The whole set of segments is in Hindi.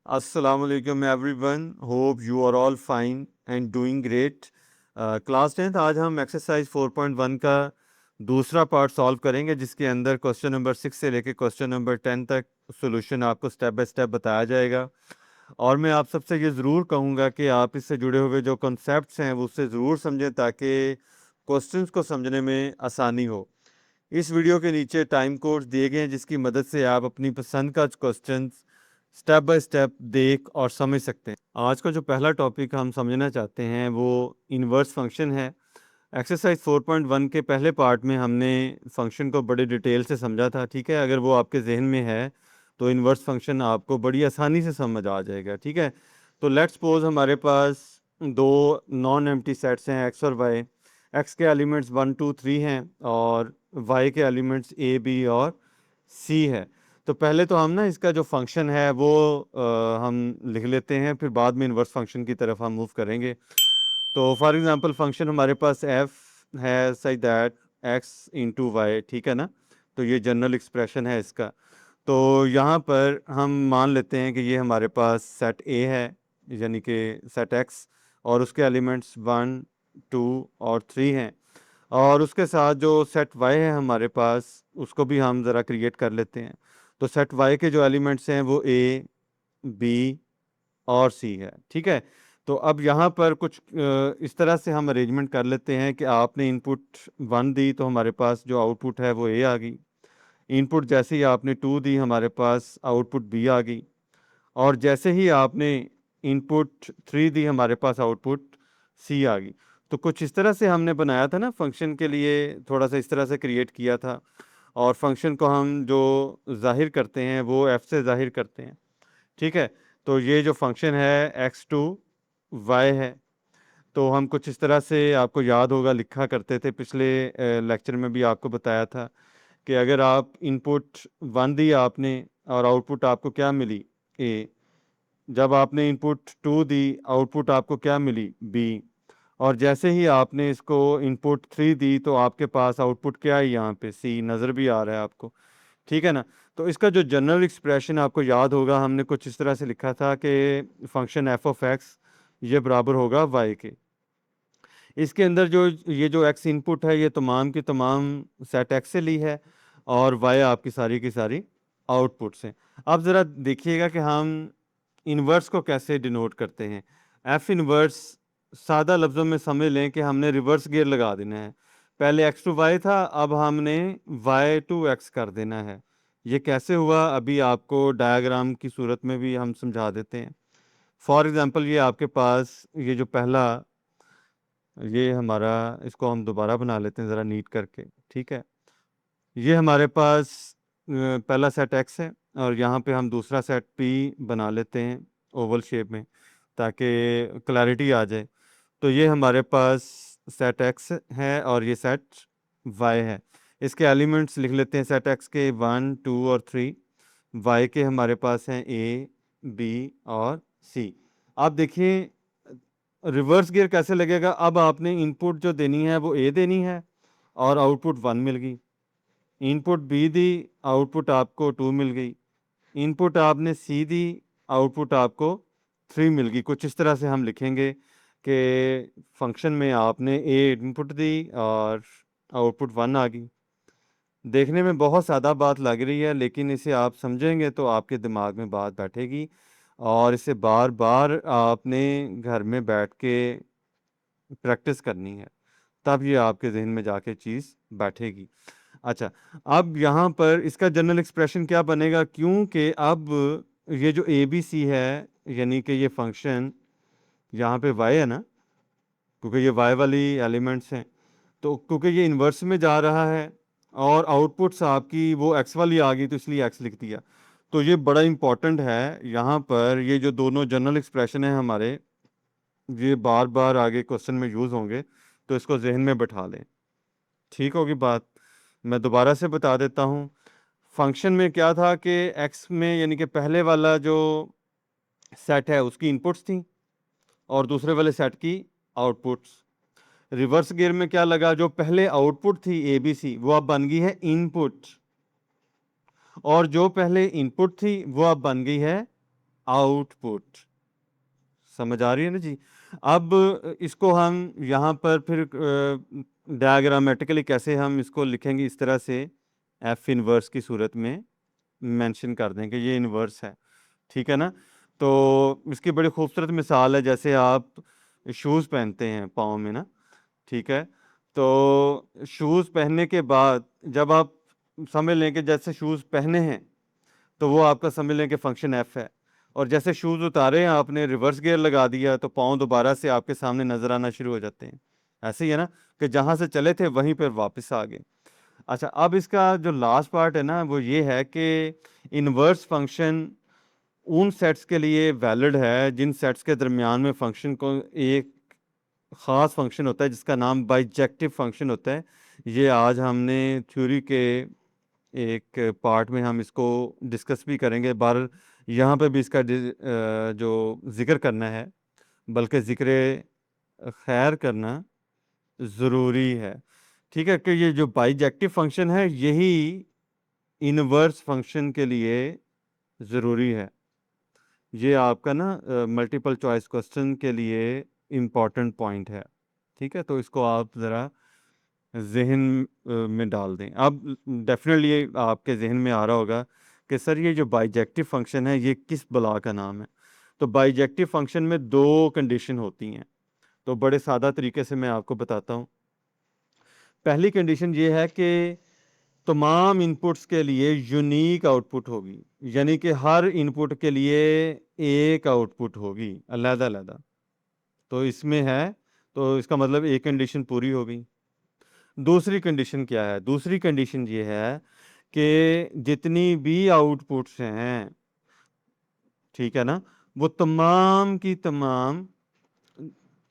Assalamu alaikum everyone. Hope you are all fine and doing great. Class 10th आज हम एक्सरसाइज 4.1 का दूसरा पार्ट सॉल्व करेंगे, जिसके अंदर क्वेश्चन नंबर 6 से लेकर क्वेश्चन नंबर 10 तक सॉल्यूशन आपको स्टेप बाय स्टेप बताया जाएगा। और मैं आप सबसे ये ज़रूर कहूँगा कि आप इससे जुड़े हुए जो कॉन्सेप्ट्स हैं वो उससे ज़रूर समझें, ताकि क्वेश्चंस को समझने में आसानी हो। इस वीडियो के नीचे टाइम कोड्स दिए गए हैं, जिसकी मदद से आप अपनी पसंद का क्वेश्चन स्टेप बाय स्टेप देख और समझ सकते हैं। आज का जो पहला टॉपिक हम समझना चाहते हैं वो इन्वर्स फंक्शन है। एक्सरसाइज 4.1 के पहले पार्ट में हमने फंक्शन को बड़े डिटेल से समझा था, ठीक है। अगर वो आपके जहन में है तो इन्वर्स फंक्शन आपको बड़ी आसानी से समझ आ जाएगा, ठीक है। तो लेट्स सपोज हमारे पास दो नॉन एम्प्टी सेट्स हैं, एक्स और वाई। एक्स के एलिमेंट्स 1 2 3 हैं और वाई के एलिमेंट्स ए बी और सी है। तो पहले तो हम ना इसका जो फंक्शन है वो हम लिख लेते हैं, फिर बाद में इन्वर्स फंक्शन की तरफ हम मूव करेंगे। तो फॉर एग्जांपल फंक्शन हमारे पास एफ है such that x into y, ठीक है ना। तो ये जनरल एक्सप्रेशन है इसका। तो यहाँ पर हम मान लेते हैं कि ये हमारे पास सेट ए है, यानी कि सेट एक्स, और उसके एलिमेंट्स 1 2 और 3 हैं। और उसके साथ जो सेट वाई है हमारे पास, उसको भी हम ज़रा क्रिएट कर लेते हैं। तो सेट वाई के जो एलिमेंट्स हैं वो ए बी और सी है, ठीक है। तो अब यहाँ पर कुछ इस तरह से हम अरेंजमेंट कर लेते हैं कि आपने इनपुट 1 दी तो हमारे पास जो आउटपुट है वो ए आ गई। इनपुट जैसे ही आपने 2 दी हमारे पास आउटपुट बी आ गई। और जैसे ही आपने इनपुट 3 दी हमारे पास आउटपुट सी आ गई। तो कुछ इस तरह से हमने बनाया था ना फंक्शन के लिए, थोड़ा सा इस तरह से क्रिएट किया था। और फंक्शन को हम जो जाहिर करते हैं वो एफ से जाहिर करते हैं, ठीक है। तो ये जो फंक्शन है एक्स टू वाई है, तो हम कुछ इस तरह से, आपको याद होगा लिखा करते थे, पिछले लेक्चर में भी आपको बताया था कि अगर आप इनपुट 1 दी आपने और आउटपुट आपको क्या मिली ए, जब आपने इनपुट 2 दी आउटपुट आपको क्या मिली बी, और जैसे ही आपने इसको इनपुट 3 दी तो आपके पास आउटपुट क्या है, यहाँ पे सी नज़र भी आ रहा है आपको, ठीक है ना। तो इसका जो जनरल एक्सप्रेशन आपको याद होगा, हमने कुछ इस तरह से लिखा था कि फंक्शन एफ ऑफ एक्स ये बराबर होगा वाई के। इसके अंदर जो ये जो एक्स इनपुट है ये तमाम की तमाम सेट एक्स से ली है, और वाई आपकी सारी की सारी आउटपुट्स हैं। अब ज़रा देखिएगा कि हम इन्वर्स को कैसे डिनोट करते हैं। एफ इन्वर्स सादा लफ्ज़ों में समझ लें कि हमने रिवर्स गियर लगा देना है। पहले एक्स टू वाई था, अब हमने वाई टू एक्स कर देना है। ये कैसे हुआ अभी आपको डायग्राम की सूरत में भी हम समझा देते हैं। फॉर एग्जांपल ये आपके पास ये जो पहला, ये हमारा, इसको हम दोबारा बना लेते हैं ज़रा नीट करके, ठीक है। ये हमारे पास पहला सेट एक्स है, और यहाँ पे हम दूसरा सेट पी बना लेते हैं ओवल शेप में, ताकि क्लैरिटी आ जाए। तो ये हमारे पास सेट एक्स है और ये सेट वाई है। इसके एलिमेंट्स लिख लेते हैं सेट एक्स के 1 2 और 3। वाई के हमारे पास हैं ए बी और सी। आप देखिए रिवर्स गियर कैसे लगेगा। अब आपने इनपुट जो देनी है वो ए देनी है और आउटपुट 1 मिल गई। इनपुट बी दी, आउटपुट आपको 2 मिल गई। इनपुट आपने सी दी, आउटपुट आपको 3 मिल गई। कुछ इस तरह से हम लिखेंगे कि फंक्शन में आपने ए इनपुट दी और आउटपुट 1 आ गई। देखने में बहुत सादा बात लग रही है, लेकिन इसे आप समझेंगे तो आपके दिमाग में बात बैठेगी, और इसे बार बार आपने घर में बैठ के प्रैक्टिस करनी है, तब ये आपके जहन में जाके चीज़ बैठेगी। अच्छा, अब यहाँ पर इसका जनरल एक्सप्रेशन क्या बनेगा, क्योंकि अब ये जो ए बी सी है, यानी कि ये फंक्शन यहाँ पे वाई है ना, क्योंकि ये वाई वाली एलिमेंट्स हैं, तो क्योंकि ये इन्वर्स में जा रहा है और आउटपुट्स आपकी वो एक्स वाली आ गई तो इसलिए एक्स लिख दिया। तो ये बड़ा इंपॉर्टेंट है, यहाँ पर ये जो दोनों जनरल एक्सप्रेशन हैं हमारे, ये बार बार आगे क्वेश्चन में यूज़ होंगे, तो इसको जहन में बैठा लें, ठीक होगी बात। मैं दोबारा से बता देता हूँ। फंक्शन में क्या था कि एक्स में, यानी कि पहले वाला जो सेट है उसकी इनपुट्स थी और दूसरे वाले सेट की आउटपुट्स। रिवर्स गियर में क्या लगा, जो पहले आउटपुट थी ए बी सी वो अब बन गई है इनपुट, और जो पहले इनपुट थी वो अब बन गई है आउटपुट। समझ आ रही है ना जी। अब इसको हम यहाँ पर फिर डायग्रामेटिकली कैसे हम इसको लिखेंगे, इस तरह से एफ इनवर्स की सूरत में मेंशन कर दें कि ये इनवर्स है, ठीक है ना। तो इसकी बड़ी खूबसूरत मिसाल है, जैसे आप शूज़ पहनते हैं पाँव में ना, ठीक है। तो शूज़ पहनने के बाद जब आप समझ लें कि जैसे शूज़ पहने हैं, तो वो आपका समझ लें कि फंक्शन एफ है। और जैसे शूज़ उतारे हैं आपने, रिवर्स गियर लगा दिया, तो पाँव दोबारा से आपके सामने नज़र आना शुरू हो जाते हैं। ऐसे ही है ना, कि जहाँ से चले थे वहीं पर वापस आ गए। अच्छा, अब इसका जो लास्ट पार्ट है ना, वो ये है कि इनवर्स फंक्शन उन सेट्स के लिए वैलिड है जिन सेट्स के दरमियान में फंक्शन को एक ख़ास फंक्शन होता है जिसका नाम बाइजेक्टिव फंक्शन होता है। ये आज हमने थ्योरी के एक पार्ट में हम इसको डिस्कस भी करेंगे। बार यहाँ पे भी इसका जो ज़िक्र करना है, बल्कि ज़िक्र खैर करना ज़रूरी है, ठीक है। कि ये जो बाइजेक्टिव फंक्शन है यही इनवर्स फंक्शन के लिए ज़रूरी है। ये आपका ना मल्टीपल चॉइस क्वेश्चन के लिए इम्पॉर्टेंट पॉइंट है, ठीक है। तो इसको आप ज़रा ज़हन में डाल दें। अब डेफिनेटली आपके ज़हन में आ रहा होगा कि सर ये जो बाइजेक्टिव फंक्शन है ये किस बला का नाम है। तो बाइजेक्टिव फंक्शन में दो कंडीशन होती हैं, तो बड़े सादा तरीके से मैं आपको बताता हूँ। पहली कंडीशन ये है कि तमाम इनपुट्स के लिए यूनिक आउटपुट होगी, यानी कि हर इनपुट के लिए एक आउटपुट होगी अलग-अलग। तो इसमें है, तो इसका मतलब एक कंडीशन पूरी हो गई। दूसरी कंडीशन क्या है? दूसरी कंडीशन ये है कि जितनी भी आउटपुट्स हैं, ठीक है ना, वो तमाम की तमाम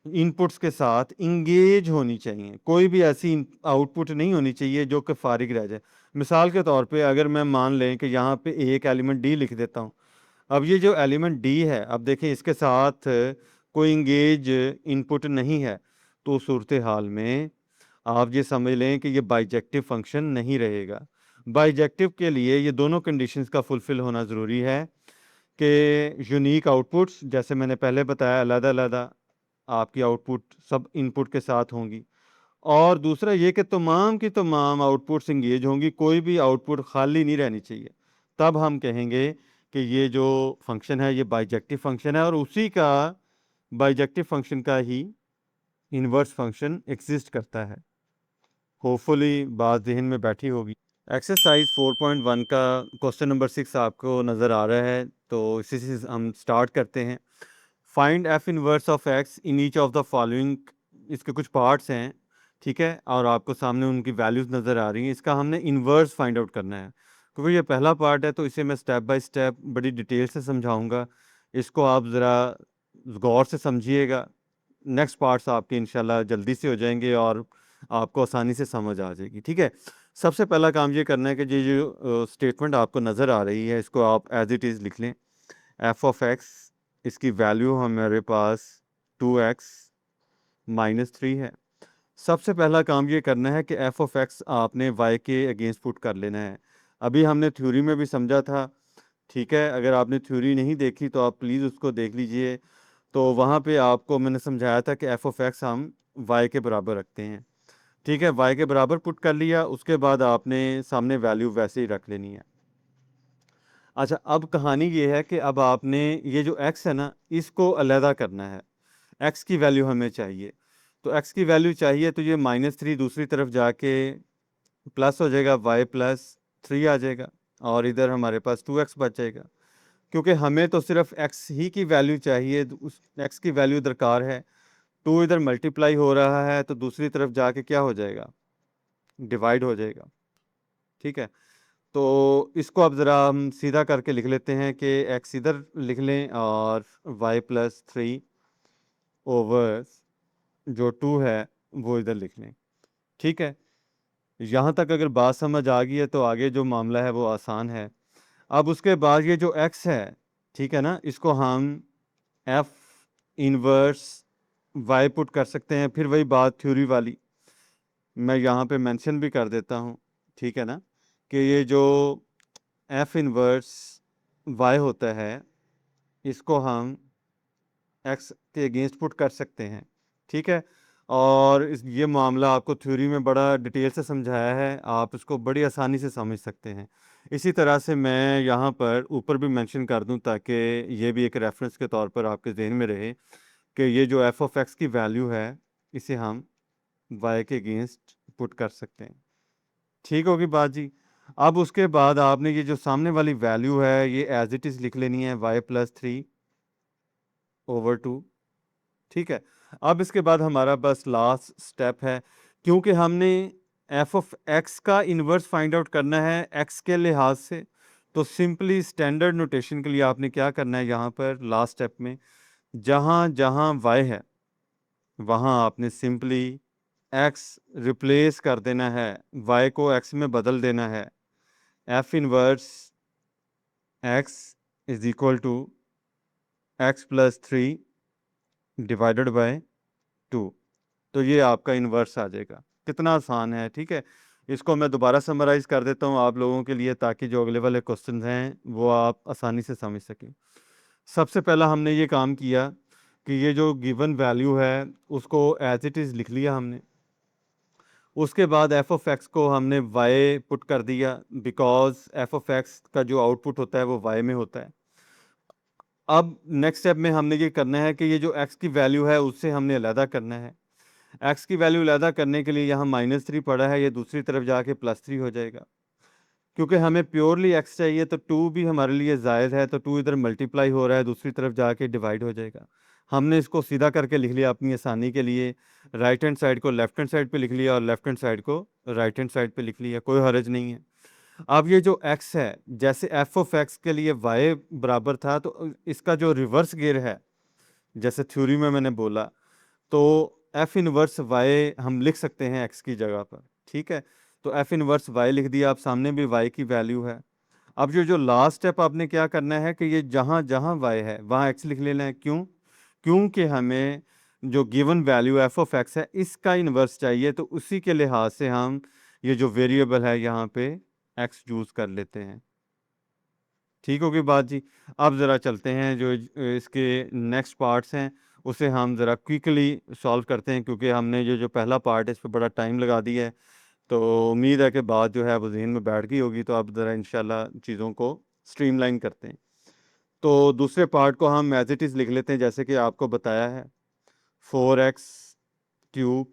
इनपुट्स के साथ इंगेज होनी चाहिए। कोई भी ऐसी आउटपुट नहीं होनी चाहिए जो कि फारिग रह जाए। मिसाल के तौर पे अगर मैं मान लें कि यहाँ पे एक एलिमेंट डी लिख देता हूँ। अब ये जो एलिमेंट डी है, अब देखें इसके साथ कोई इंगेज इनपुट नहीं है, तो सूरत हाल में आप ये समझ लें कि ये बाइजेक्टिव फंक्शन नहीं रहेगा। बाइजेक्टिव के लिए ये दोनों कंडीशंस का फुलफिल होना ज़रूरी है कि यूनिक आउटपुट्स, जैसे मैंने पहले बताया, अलग-अलग आपकी आउटपुट सब इनपुट के साथ होंगी। और दूसरा ये कि तमाम की तमाम आउटपुट्स इंगेज होंगी, कोई भी आउटपुट खाली नहीं रहनी चाहिए। तब हम कहेंगे कि ये जो फंक्शन है ये बाइजेक्टिव फंक्शन है, और उसी का बाइजेक्टिव फंक्शन का ही इनवर्स फंक्शन एग्जिस्ट करता है। होपफुली बात ज़हन में बैठी होगी। एक्सरसाइज 4.1 का क्वेश्चन नंबर 6 आपको नज़र आ रहा है, तो इसी से हम स्टार्ट करते हैं। Find F inverse of x in each of the following. इसके कुछ पार्ट्स हैं, ठीक है, और आपको सामने उनकी वैल्यूज़ नज़र आ रही हैं। इसका हमने इनवर्स फाइंड आउट करना है। क्योंकि ये पहला पार्ट है तो इसे मैं स्टेप बाय स्टेप बड़ी डिटेल से समझाऊंगा। इसको आप ज़रा गौर से समझिएगा। नेक्स्ट पार्ट्स आपके इंशाल्लाह जल्दी से हो जाएंगे और आपको आसानी से समझ आ जाएगी, ठीक है। सबसे पहला काम ये करना है कि ये जो स्टेटमेंट आपको नज़र आ रही है इसको आप एज इट इज़ लिख लें। एफ ऑफ एक्स, इसकी वैल्यू हमारे पास 2x माइनस 3 है। सबसे पहला काम ये करना है कि एफ ऑफ एक्स आपने y के अगेंस्ट पुट कर लेना है। अभी हमने थ्योरी में भी समझा था, ठीक है। अगर आपने थ्योरी नहीं देखी तो आप प्लीज़ उसको देख लीजिए। तो वहाँ पे आपको मैंने समझाया था कि एफ ऑफ एक्स हम y के बराबर रखते हैं, ठीक है। y के बराबर पुट कर लिया, उसके बाद आपने सामने वैल्यू वैसे ही रख लेनी है। अच्छा, अब कहानी ये है कि अब आपने ये जो x है ना, इसको अलहदा करना है। x की वैल्यू हमें चाहिए, तो x की वैल्यू चाहिए तो ये -3 दूसरी तरफ जाके प्लस हो जाएगा, y प्लस 3 आ जाएगा, और इधर हमारे पास 2x बच जाएगा। क्योंकि हमें तो सिर्फ x ही की वैल्यू चाहिए, तो उस x की वैल्यू दरकार है। 2 इधर मल्टीप्लाई हो रहा है तो दूसरी तरफ जाके क्या हो जाएगा, डिवाइड हो जाएगा, ठीक है। तो इसको अब ज़रा हम सीधा करके लिख लेते हैं कि x इधर लिख लें और y प्लस 3 ओवर जो 2 है वो इधर लिख लें, ठीक है। यहाँ तक अगर बात समझ आ गई है तो आगे जो मामला है वो आसान है। अब उसके बाद ये जो x है, ठीक है ना, इसको हम f इनवर्स y पुट कर सकते हैं। फिर वही बात थ्योरी वाली मैं यहाँ पे मेंशन भी कर देता हूँ, ठीक है ना, कि ये जो f इनवर्स y होता है इसको हम एक्स के अगेंस्ट पुट कर सकते हैं, ठीक है। और ये मामला आपको थ्योरी में बड़ा डिटेल से समझाया है, आप इसको बड़ी आसानी से समझ सकते हैं। इसी तरह से मैं यहाँ पर ऊपर भी मेंशन कर दूँ ताकि ये भी एक रेफरेंस के तौर पर आपके जहन में रहे कि ये जो एफ ऑफ एक्स की वैल्यू है इसे हम वाई के अगेंस्ट पुट कर सकते हैं। ठीक होगी बात जी। अब उसके बाद आपने ये जो सामने वाली वैल्यू है ये एज इट इज़ लिख लेनी है, y+3/2। ठीक है। अब इसके बाद हमारा बस लास्ट स्टेप है, क्योंकि हमने एफ ऑफ एक्स का इन्वर्स फाइंड आउट करना है एक्स के लिहाज से, तो सिंपली स्टैंडर्ड नोटेशन के लिए आपने क्या करना है, यहाँ पर लास्ट स्टेप में जहाँ जहाँ y है वहाँ आपने सिंपली x रिप्लेस कर देना है, y को x में बदल देना है। F inverse x is equal to x+3 divided by 2। तो ये आपका इन्वर्स आ जाएगा। कितना आसान है, ठीक है। इसको मैं दोबारा समराइज़ कर देता हूँ आप लोगों के लिए ताकि जो अगले वाले क्वेश्चन हैं वो आप आसानी से समझ सकें। सबसे पहला हमने ये काम किया कि ये जो गिवन वैल्यू है उसको एज इट इज़ लिख लिया हमने। उसके बाद एफ ऑफ एक्स को हमने वाई पुट कर दिया, बिकॉज एफ ऑफ एक्स का जो आउटपुट होता है वो वाई में होता है। अब नेक्स्ट स्टेप में हमने ये करना है कि ये जो एक्स की वैल्यू है उससे हमने अलहदा करना है। एक्स की वैल्यू अलहदा करने के लिए यहाँ -3 पड़ा है, ये दूसरी तरफ जाके +3 हो जाएगा। क्योंकि हमें प्योरली एक्स चाहिए तो 2 भी हमारे लिए जायज़ है, तो 2 इधर मल्टीप्लाई हो रहा है, दूसरी तरफ जाके डिवाइड हो जाएगा। हमने इसको सीधा करके लिख लिया अपनी आसानी के लिए, राइट हैंड साइड को लेफ्ट हैंड साइड पे लिख लिया और लेफ्ट हैंड साइड को राइट हैंड साइड पे लिख लिया, कोई हर्ज नहीं है। अब ये जो x है, जैसे एफ ऑफ एक्स के लिए y बराबर था, तो इसका जो रिवर्स गियर है, जैसे थ्योरी में मैंने बोला, तो एफ इनवर्स y हम लिख सकते हैं x की जगह पर, ठीक है। तो एफ इनवर्स y लिख दिया, अब सामने भी y की वैल्यू है। अब जो जो लास्ट स्टेप आपने क्या करना है कि ये जहाँ जहाँ y है वहाँ x लिख लेना है। क्यों? क्योंकि हमें जो given value F of x है इसका इन्वर्स चाहिए, तो उसी के लिहाज से हम ये जो वेरिएबल है यहाँ पे x यूज़ कर लेते हैं। ठीक होगी बात जी। अब ज़रा चलते हैं जो इसके नेक्स्ट पार्ट्स हैं उसे हम ज़रा क्विकली सॉल्व करते हैं, क्योंकि हमने जो जो पहला पार्ट है इस पर बड़ा टाइम लगा दिया है, तो उम्मीद है कि बात जो है वो जहन में बैठ गई होगी। तो अब ज़रा इंशाल्लाह चीज़ों को स्ट्रीमलाइन करते हैं। तो दूसरे पार्ट को हम एज इट इज़ लिख लेते हैं जैसे कि आपको बताया है, 4x³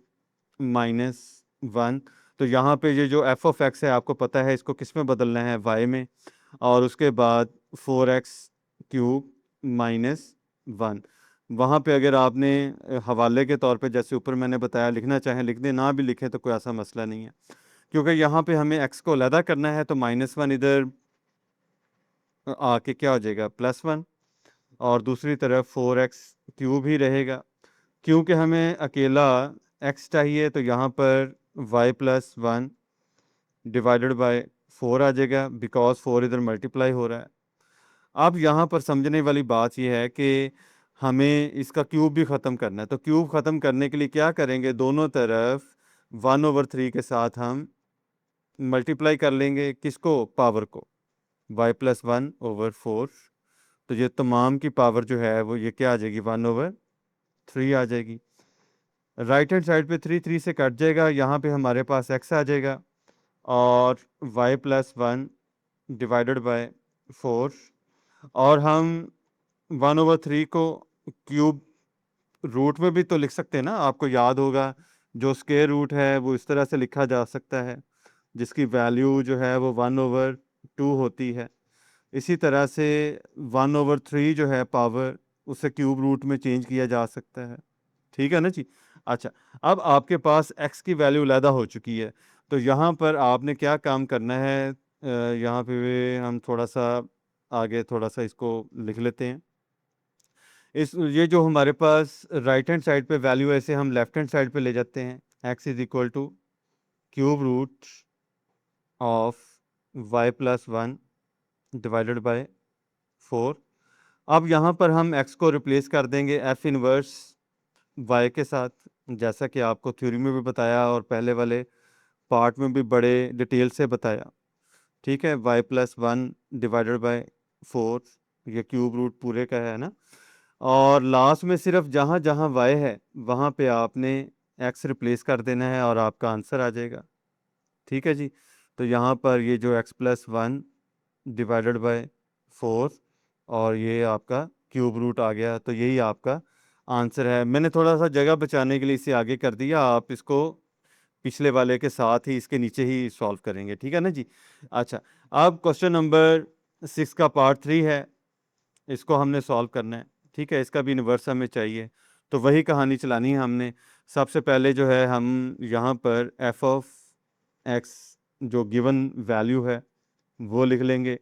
-1। तो यहाँ पे ये जो एफ ऑफ एक्स है आपको पता है इसको किस में बदलना है, y में। और उसके बाद 4x³ -1, वहाँ पे अगर आपने हवाले के तौर पे जैसे ऊपर मैंने बताया लिखना चाहें लिख दें, ना भी लिखें तो कोई ऐसा मसला नहीं है, क्योंकि यहाँ पे हमें x को अलहदा करना है। तो -1 इधर आके क्या हो जाएगा, +1, और दूसरी तरफ 4x³ ही रहेगा। क्योंकि हमें अकेला x चाहिए तो यहाँ पर y+1 डिवाइडेड बाय 4 आ जाएगा, बिकॉज 4 इधर मल्टीप्लाई हो रहा है। अब यहाँ पर समझने वाली बात यह है कि हमें इसका क्यूब भी ख़त्म करना है। तो क्यूब ख़त्म करने के लिए क्या करेंगे, दोनों तरफ 1/3 के साथ हम मल्टीप्लाई कर लेंगे, किसको, पावर को, y+1/4। तो ये तमाम की पावर जो है वो ये क्या आ जाएगी, 1/3 आ जाएगी। राइट हैंड साइड पे 3 3 से कट जाएगा, यहाँ पे हमारे पास x आ जाएगा और y+1 डिवाइडेड बाय 4। और हम 1/3 को क्यूब रूट में भी तो लिख सकते हैं ना, आपको याद होगा जो स्क्वायर रूट है वो इस तरह से लिखा जा सकता है जिसकी वैल्यू जो है वो 1/2 होती है। इसी तरह से 1/3 जो है पावर, उसे क्यूब रूट में चेंज किया जा सकता है, ठीक है ना जी। अच्छा, अब आपके पास x की वैल्यू अलहदा हो चुकी है, तो यहाँ पर आपने क्या काम करना है, यहाँ पे हम थोड़ा सा आगे थोड़ा सा इसको लिख लेते हैं। इस ये जो हमारे पास राइट हैंड साइड पे वैल्यू है इसे हम लेफ्ट हैंड साइड पे ले जाते हैं, x is equal to cube root of y+1 divided by 4। अब यहाँ पर हम x को रिप्लेस कर देंगे एफ इनवर्स y के साथ, जैसा कि आपको थ्योरी में भी बताया और पहले वाले पार्ट में भी बड़े डिटेल से बताया, ठीक है। y+1 डिवाइडेड बाय 4 ये क्यूब रूट पूरे का है ना। और लास्ट में सिर्फ जहाँ जहाँ y है वहाँ पे आपने x रिप्लेस कर देना है और आपका आंसर आ जाएगा। ठीक है जी। तो यहाँ पर ये जो x+1 डिवाइडेड बाय 4 और ये आपका क्यूब रूट आ गया, तो यही आपका आंसर है। मैंने थोड़ा सा जगह बचाने के लिए इसे आगे कर दिया, आप इसको पिछले वाले के साथ ही इसके नीचे ही सॉल्व करेंगे, ठीक है ना जी। अच्छा, अब क्वेश्चन नंबर 6 का पार्ट 3 है, इसको हमने सॉल्व करना है। ठीक है, इसका भी इन्वर्स हमें चाहिए, तो वही कहानी चलानी है हमने। सबसे पहले जो है हम यहाँ पर एफ ऑफ एक्स जो गिवन वैल्यू है वो लिख लेंगे।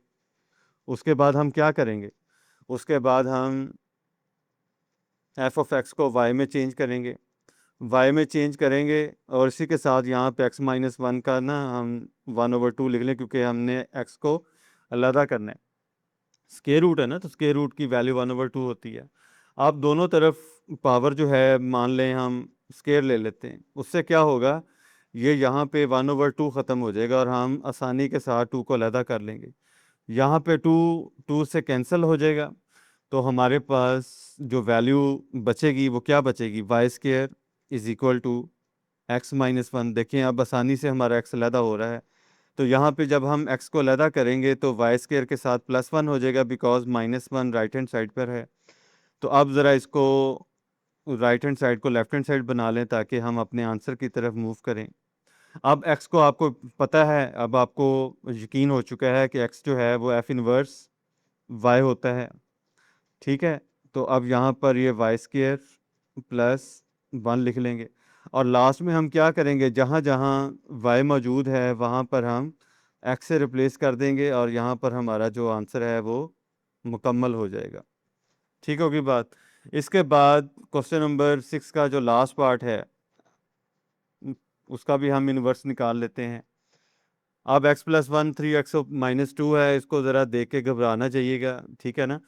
उसके बाद हम क्या करेंगे, उसके बाद हम एफ ऑफ एक्स को वाई में चेंज करेंगे, वाई में चेंज करेंगे और इसी के साथ यहाँ पे x-1 का ना हम 1/2 लिख लें, क्योंकि हमने x को अलहदा करना है। स्क्वायर रूट है ना, तो स्क्वायर रूट की वैल्यू 1/2 होती है। आप दोनों तरफ पावर जो है मान लें हम स्क्वायर ले लेते हैं, उससे क्या होगा, ये यहाँ पे 1/2 ख़त्म हो जाएगा और हम आसानी के साथ 2 को अलहदा कर लेंगे। यहाँ पे 2 से कैंसिल हो जाएगा, तो हमारे पास जो वैल्यू बचेगी वो क्या बचेगी, y² is equal to x-1। देखें अब आसानी से हमारा x अलहदा हो रहा है, तो यहाँ पे जब हम x को अलहदा करेंगे तो y² के साथ +1 हो जाएगा, बिकॉज -1 राइट हैंड साइड पर है। तो अब ज़रा इसको राइट हैंड साइड को लेफ्ट हैंड साइड बना लें ताकि हम अपने आंसर की तरफ मूव करें। अब x को आपको पता है, अब आपको यकीन हो चुका है कि x जो है वो f इनवर्स y होता है। ठीक है, तो अब यहाँ पर ये y² +1 लिख लेंगे और लास्ट में हम क्या करेंगे, जहाँ जहाँ y मौजूद है वहाँ पर हम x से रिप्लेस कर देंगे और यहाँ पर हमारा जो आंसर है वो मुकम्मल हो जाएगा। ठीक होगी बात। इसके बाद क्वेश्चन नंबर 6 का जो लास्ट पार्ट है उसका भी हम इन्वर्स निकाल लेते हैं। अब x+1 3x-2 है, इसको ज़रा देख के घबराना चाहिएगा, ठीक है ना।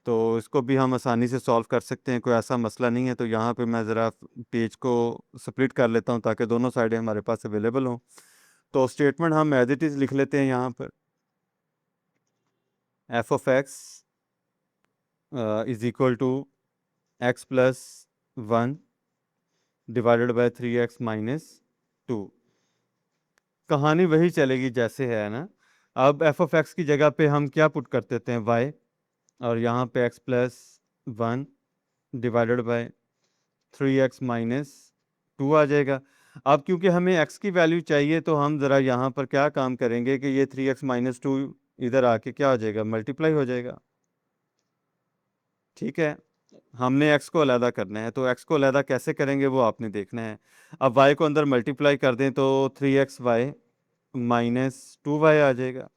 तो इसको भी हम आसानी से सॉल्व कर सकते हैं, कोई ऐसा मसला नहीं है। तो यहाँ पे मैं ज़रा पेज को स्प्लिट कर लेता हूँ ताकि दोनों साइडें हमारे पास अवेलेबल हों। तो स्टेटमेंट हम एज इट इज़ लिख लेते हैं यहाँ पर, f of x is equal to x+1 divided by 3x-2। कहानी वही चलेगी जैसे है ना। अब एफ ऑफ एक्स की जगह पे हम क्या पुट कर देते हैं, y, और यहाँ पे x+1 डिवाइडेड बाय 3x-2 आ जाएगा। अब क्योंकि हमें x की वैल्यू चाहिए तो हम ज़रा यहाँ पर क्या काम करेंगे कि ये 3x-2 इधर आके क्या हो जाएगा, मल्टीप्लाई हो जाएगा। ठीक है, हमने x को अलहदा करना है, तो x को अलहदा कैसे करेंगे वो आपने देखना है। अब y को अंदर मल्टीप्लाई कर दें तो 3xy -2y आ जाएगा।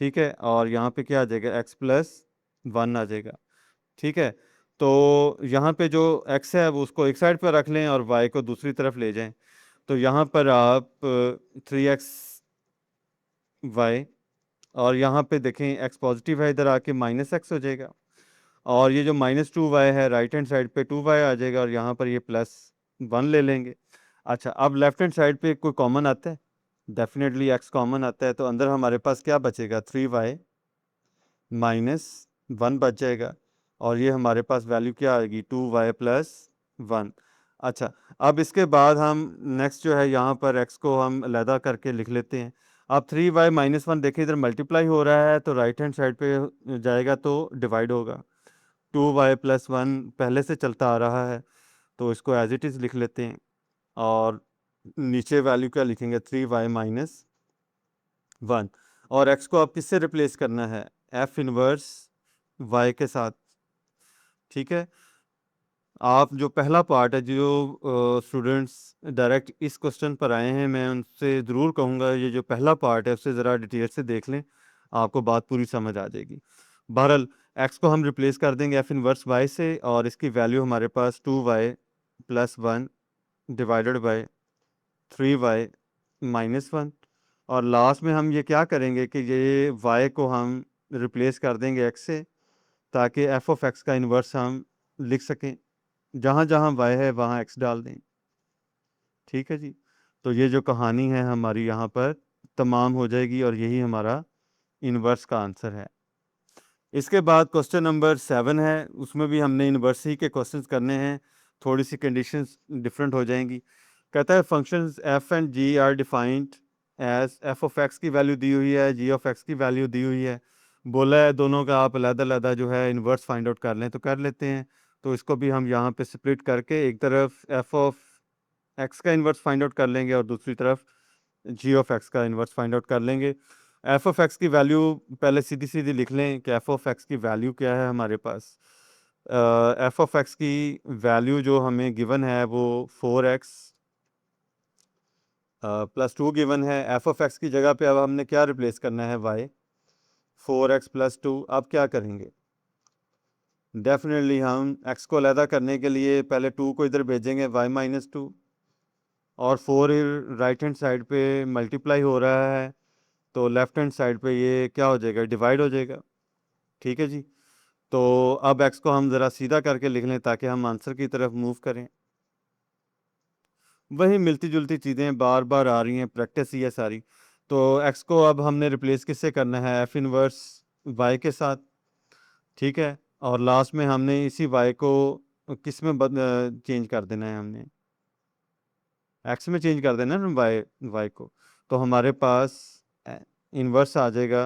ठीक है, और यहाँ पे क्या आ जाएगा, x+1 आ जाएगा। ठीक है, तो यहाँ पे जो x है वो उसको एक साइड पर रख लें और y को दूसरी तरफ ले जाएं। तो यहाँ पर आप 3xy, और यहाँ पे देखें x पॉजिटिव है, इधर आके -x हो जाएगा, और ये जो -2y है राइट हैंड साइड पे 2y आ जाएगा और यहाँ पर ये +1 ले लेंगे। अच्छा, अब लेफ्ट हैंड साइड पे कोई कॉमन आता है, डेफिनेटली x कॉमन आता है, तो अंदर हमारे पास क्या बचेगा, 3y -1 बच जाएगा, और ये हमारे पास वैल्यू क्या आएगी, 2y+1। अच्छा, अब इसके बाद हम नेक्स्ट जो है यहाँ पर x को हम अलहदा करके लिख लेते हैं। अब 3y-1 देखिए इधर मल्टीप्लाई हो रहा है तो राइट हैंड साइड पे जाएगा तो डिवाइड होगा। 2y+1 पहले से चलता आ रहा है तो इसको एज इट इज़ लिख लेते हैं, और नीचे वैल्यू क्या लिखेंगे, 3y-1। और x को आप किससे रिप्लेस करना है, f इनवर्स y के साथ। ठीक है, आप जो पहला पार्ट है, जो स्टूडेंट्स डायरेक्ट इस क्वेश्चन पर आए हैं, मैं उनसे ज़रूर कहूँगा ये जो पहला पार्ट है उसे ज़रा डिटेल से देख लें, आपको बात पूरी समझ आ जाएगी। बहरहाल x को हम रिप्लेस कर देंगे f इनवर्स y से, और इसकी वैल्यू हमारे पास 2y+1 डिवाइडेड बाय 3y-1, और लास्ट में हम ये क्या करेंगे कि ये y को हम रिप्लेस कर देंगे x से, ताकि एफ ऑफ एक्स का इन्वर्स हम लिख सकें। जहाँ जहाँ y है वहाँ x डाल दें। ठीक है जी, तो ये जो कहानी है हमारी यहाँ पर तमाम हो जाएगी और यही हमारा इन्वर्स का आंसर है। इसके बाद क्वेश्चन नंबर 7 है, उसमें भी हमने इनवर्स ही के क्वेश्चंस करने हैं, थोड़ी सी कंडीशंस डिफरेंट हो जाएंगी। कहता है functions f and g are defined as f of x की वैल्यू दी हुई है, जी ऑफ एक्स की वैल्यू दी हुई है। बोला है दोनों का आप अलग-अलग जो है इन्वर्स फाइंड आउट कर लें, तो कर लेते हैं। तो इसको भी हम यहाँ पे स्प्लिट करके एक तरफ एफ ऑफ एक्स का इन्वर्स फाइंड आउट कर लेंगे और दूसरी तरफ जी ऑफ एक्स का इन्वर्स फाइंड आउट कर लेंगे। एफ ऑफ एक्स की वैल्यू पहले सीधी सीधी लिख लें कि एफ ऑफ एक्स की वैल्यू क्या है हमारे पास। एफ ऑफ एक्स की वैल्यू जो हमें गिवन है वो 4x प्लस 2 गिवन है। एफ ऑफ एक्स की जगह पे अब हमने क्या रिप्लेस करना है, y 4x प्लस 2। अब क्या करेंगे, डेफिनेटली हम x को अलहदा करने के लिए पहले 2 को इधर भेजेंगे, y माइनस 2, और 4 राइट हैंड साइड पे मल्टीप्लाई हो रहा है, तो लेफ्ट हैंड साइड पे ये क्या हो जाएगा, डिवाइड हो जाएगा। ठीक है जी। तो अब x को हम ज़रा सीधा करके लिख लें ताकि हम आंसर की तरफ मूव करें। वही मिलती जुलती चीज़ें बार बार आ रही हैं, प्रैक्टिस ही है सारी। तो x को अब हमने रिप्लेस किससे करना है, एफ इनवर्स y के साथ। ठीक है, और लास्ट में हमने इसी y को किस में चेंज कर देना है, हमने x में चेंज कर देना है ना y को। तो हमारे पास इनवर्स आ जाएगा